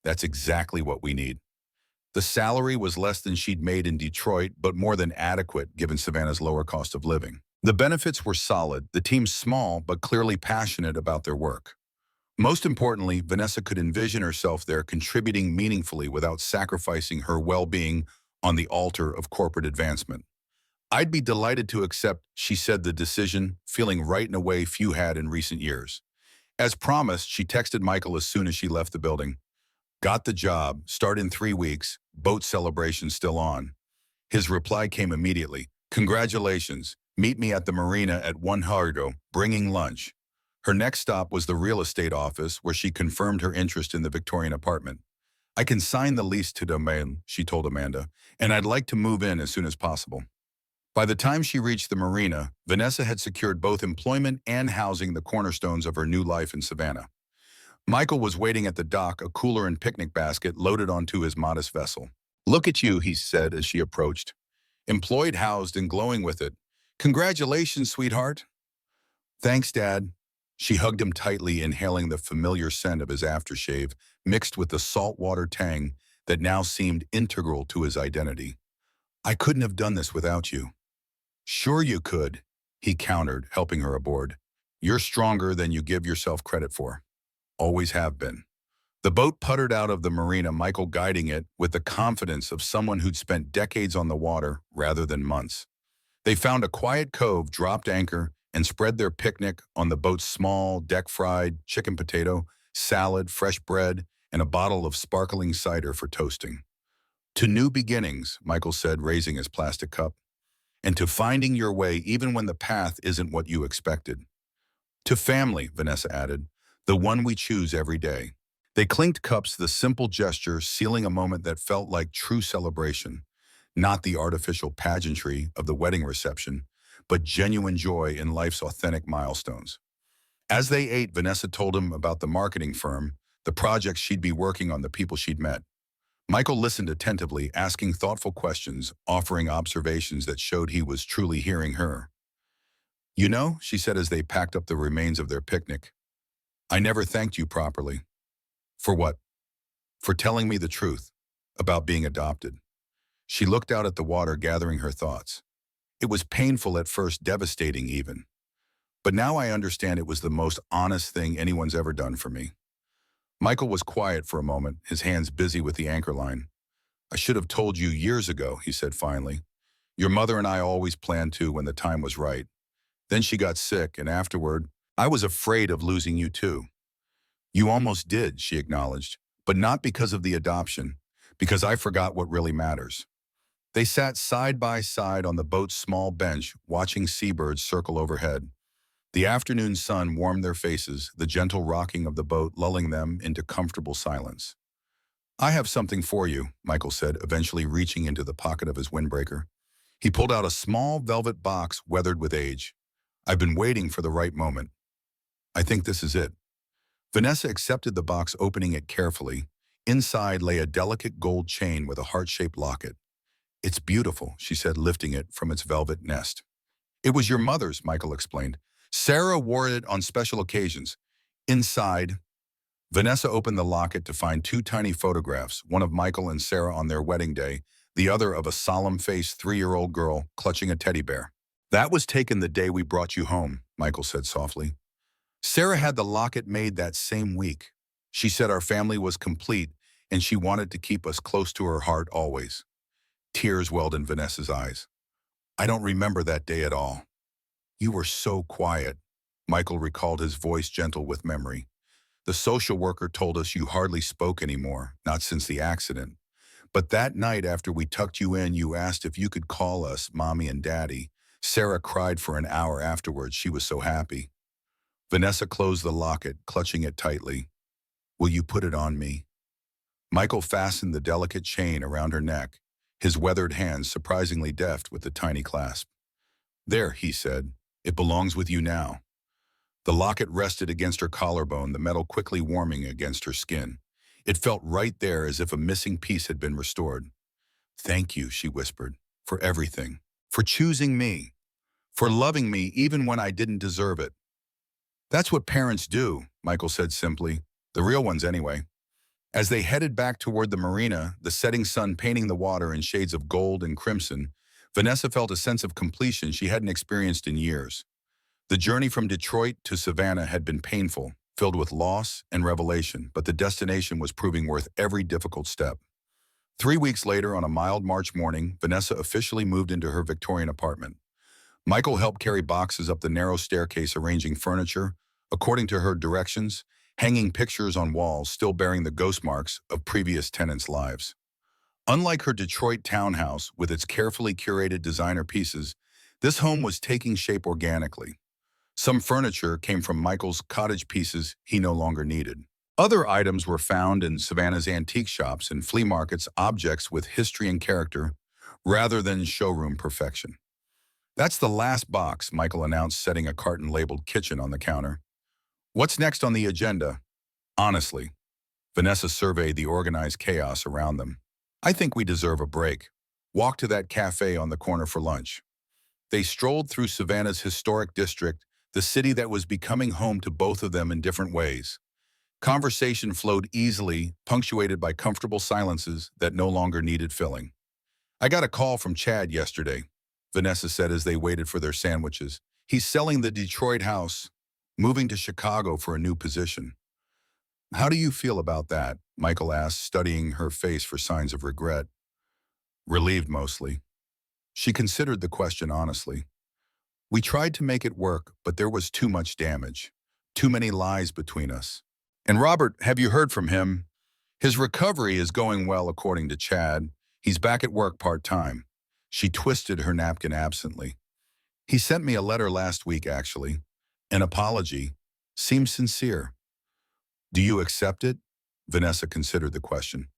That's exactly what we need." The salary was less than she'd made in Detroit, but more than adequate given Savannah's lower cost of living. The benefits were solid, the team small but clearly passionate about their work. Most importantly, Vanessa could envision herself there contributing meaningfully without sacrificing her well-being on the altar of corporate advancement. I'd be delighted to accept, she said the decision, feeling right in a way few had in recent years. As promised, she texted Michael as soon as she left the building. Got the job, start in 3 weeks, boat celebration still on. His reply came immediately. Congratulations, meet me at the marina at 1:00, bringing lunch. Her next stop was the real estate office where she confirmed her interest in the Victorian apartment. I can sign the lease to domain, she told Amanda, and I'd like to move in as soon as possible. By the time she reached the marina, Vanessa had secured both employment and housing, the cornerstones of her new life in Savannah. Michael was waiting at the dock, a cooler and picnic basket loaded onto his modest vessel. Look at you, he said as she approached. Employed, housed, and glowing with it. Congratulations, sweetheart. Thanks, Dad. She hugged him tightly, inhaling the familiar scent of his aftershave, mixed with the saltwater tang that now seemed integral to his identity. I couldn't have done this without you. Sure you could, he countered, helping her aboard. You're stronger than you give yourself credit for. Always have been. The boat puttered out of the marina, Michael guiding it with the confidence of someone who'd spent decades on the water rather than months. They found a quiet cove, dropped anchor, and spread their picnic on the boat's small, deck-fried chicken potato, salad, fresh bread, and a bottle of sparkling cider for toasting. To new beginnings, Michael said, raising his plastic cup, and to finding your way even when the path isn't what you expected. To family, Vanessa added, the one we choose every day. They clinked cups, the simple gesture sealing a moment that felt like true celebration, not the artificial pageantry of the wedding reception, but genuine joy in life's authentic milestones. As they ate, Vanessa told him about the marketing firm, the projects she'd be working on, the people she'd met. Michael listened attentively, asking thoughtful questions, offering observations that showed he was truly hearing her. You know, she said as they packed up the remains of their picnic, I never thanked you properly. For what? For telling me the truth about being adopted. She looked out at the water, gathering her thoughts. It was painful at first, devastating even. But now I understand it was the most honest thing anyone's ever done for me. Michael was quiet for a moment, his hands busy with the anchor line. I should have told you years ago, he said finally. Your mother and I always planned to when the time was right. Then she got sick, and afterward, I was afraid of losing you too. You almost did, she acknowledged, but not because of the adoption, because I forgot what really matters. They sat side by side on the boat's small bench, watching seabirds circle overhead. The afternoon sun warmed their faces, the gentle rocking of the boat lulling them into comfortable silence. I have something for you, Michael said, eventually reaching into the pocket of his windbreaker. He pulled out a small velvet box weathered with age. I've been waiting for the right moment. I think this is it. Vanessa accepted the box, opening it carefully. Inside lay a delicate gold chain with a heart-shaped locket. It's beautiful, she said, lifting it from its velvet nest. It was your mother's, Michael explained. Sarah wore it on special occasions. Inside, Vanessa opened the locket to find 2 tiny photographs, one of Michael and Sarah on their wedding day, the other of a solemn-faced 3-year-old girl clutching a teddy bear. That was taken the day we brought you home, Michael said softly. Sarah had the locket made that same week. She said our family was complete and she wanted to keep us close to her heart always. Tears welled in Vanessa's eyes. I don't remember that day at all. You were so quiet. Michael recalled, his voice gentle with memory. The social worker told us you hardly spoke anymore, not since the accident. But that night after we tucked you in, you asked if you could call us Mommy and Daddy. Sarah cried for an hour afterwards. She was so happy. Vanessa closed the locket, clutching it tightly. Will you put it on me? Michael fastened the delicate chain around her neck, his weathered hands surprisingly deft with the tiny clasp. There, he said, it belongs with you now. The locket rested against her collarbone, the metal quickly warming against her skin. It felt right there, as if a missing piece had been restored. Thank you, she whispered, for everything, for choosing me, for loving me even when I didn't deserve it. That's what parents do, Michael said simply. The real ones anyway. As they headed back toward the marina, the setting sun painting the water in shades of gold and crimson, Vanessa felt a sense of completion she hadn't experienced in years. The journey from Detroit to Savannah had been painful, filled with loss and revelation, but the destination was proving worth every difficult step. 3 weeks later, on a mild March morning, Vanessa officially moved into her Victorian apartment. Michael helped carry boxes up the narrow staircase, arranging furniture, according to her directions, hanging pictures on walls still bearing the ghost marks of previous tenants' lives. Unlike her Detroit townhouse with its carefully curated designer pieces, this home was taking shape organically. Some furniture came from Michael's cottage pieces he no longer needed. Other items were found in Savannah's antique shops and flea markets, objects with history and character, rather than showroom perfection. "That's the last box," Michael announced, setting a carton labeled kitchen on the counter. "What's next on the agenda?" Honestly, Vanessa surveyed the organized chaos around them. "I think we deserve a break. Walk to that cafe on the corner for lunch." They strolled through Savannah's historic district, the city that was becoming home to both of them in different ways. Conversation flowed easily, punctuated by comfortable silences that no longer needed filling. "I got a call from Chad yesterday," Vanessa said as they waited for their sandwiches. "He's selling the Detroit house, moving to Chicago for a new position." "How do you feel about that?" Michael asked, studying her face for signs of regret. Relieved mostly. She considered the question honestly. "We tried to make it work, but there was too much damage. Too many lies between us. And Robert, have you heard from him? His recovery is going well, according to Chad. He's back at work part-time." She twisted her napkin absently. "He sent me a letter last week, actually. An apology. Seems sincere." "Do you accept it?" Vanessa considered the question.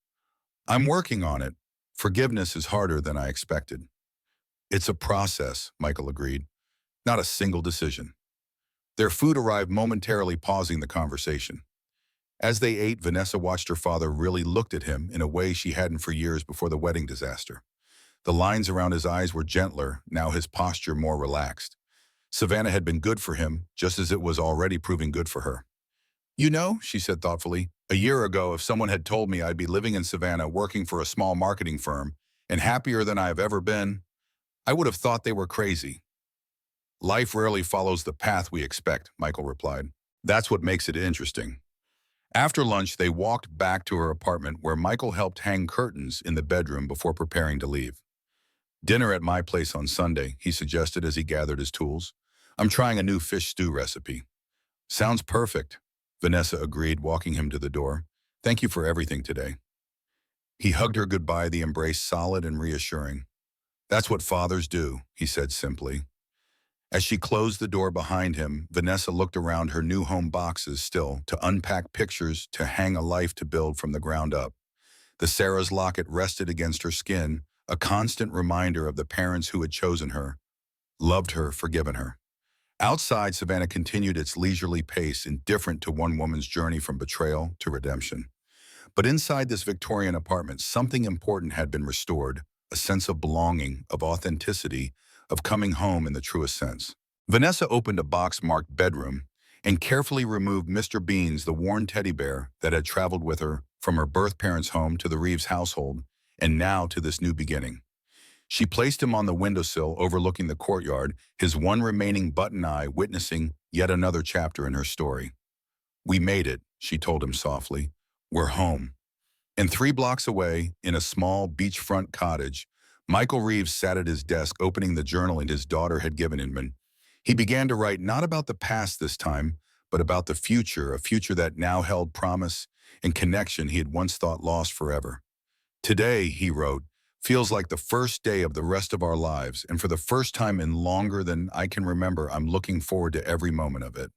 "I'm working on it. Forgiveness is harder than I expected." "It's a process," Michael agreed. "Not a single decision." Their food arrived, momentarily pausing the conversation. As they ate, Vanessa watched her father really looked at him in a way she hadn't for years before the wedding disaster. The lines around his eyes were gentler, now his posture more relaxed. Savannah had been good for him, just as it was already proving good for her. "You know," she said thoughtfully, "a year ago, if someone had told me I'd be living in Savannah working for a small marketing firm and happier than I have ever been, I would have thought they were crazy." "Life rarely follows the path we expect," Michael replied. "That's what makes it interesting." After lunch, they walked back to her apartment where Michael helped hang curtains in the bedroom before preparing to leave. "Dinner at my place on Sunday," he suggested as he gathered his tools. "I'm trying a new fish stew recipe." "Sounds perfect," Vanessa agreed, walking him to the door. "Thank you for everything today." He hugged her goodbye, the embrace solid and reassuring. "That's what fathers do," he said simply. As she closed the door behind him, Vanessa looked around her new home boxes still, to unpack pictures, to hang a life to build from the ground up. The Sarah's locket rested against her skin, a constant reminder of the parents who had chosen her, loved her, forgiven her. Outside, Savannah continued its leisurely pace, indifferent to one woman's journey from betrayal to redemption. But inside this Victorian apartment, something important had been restored, a sense of belonging, of authenticity, of coming home in the truest sense. Vanessa opened a box marked bedroom and carefully removed Mr. Beans, the worn teddy bear that had traveled with her from her birth parents' home to the Reeves household, and now to this new beginning. She placed him on the windowsill overlooking the courtyard, his one remaining button eye witnessing yet another chapter in her story. "We made it," she told him softly. "We're home." And 3 blocks away, in a small beachfront cottage, Michael Reeves sat at his desk opening the journal his daughter had given him. He began to write not about the past this time, but about the future, a future that now held promise and connection he had once thought lost forever. "Today," he wrote, "feels like the first day of the rest of our lives, and for the first time in longer than I can remember, I'm looking forward to every moment of it."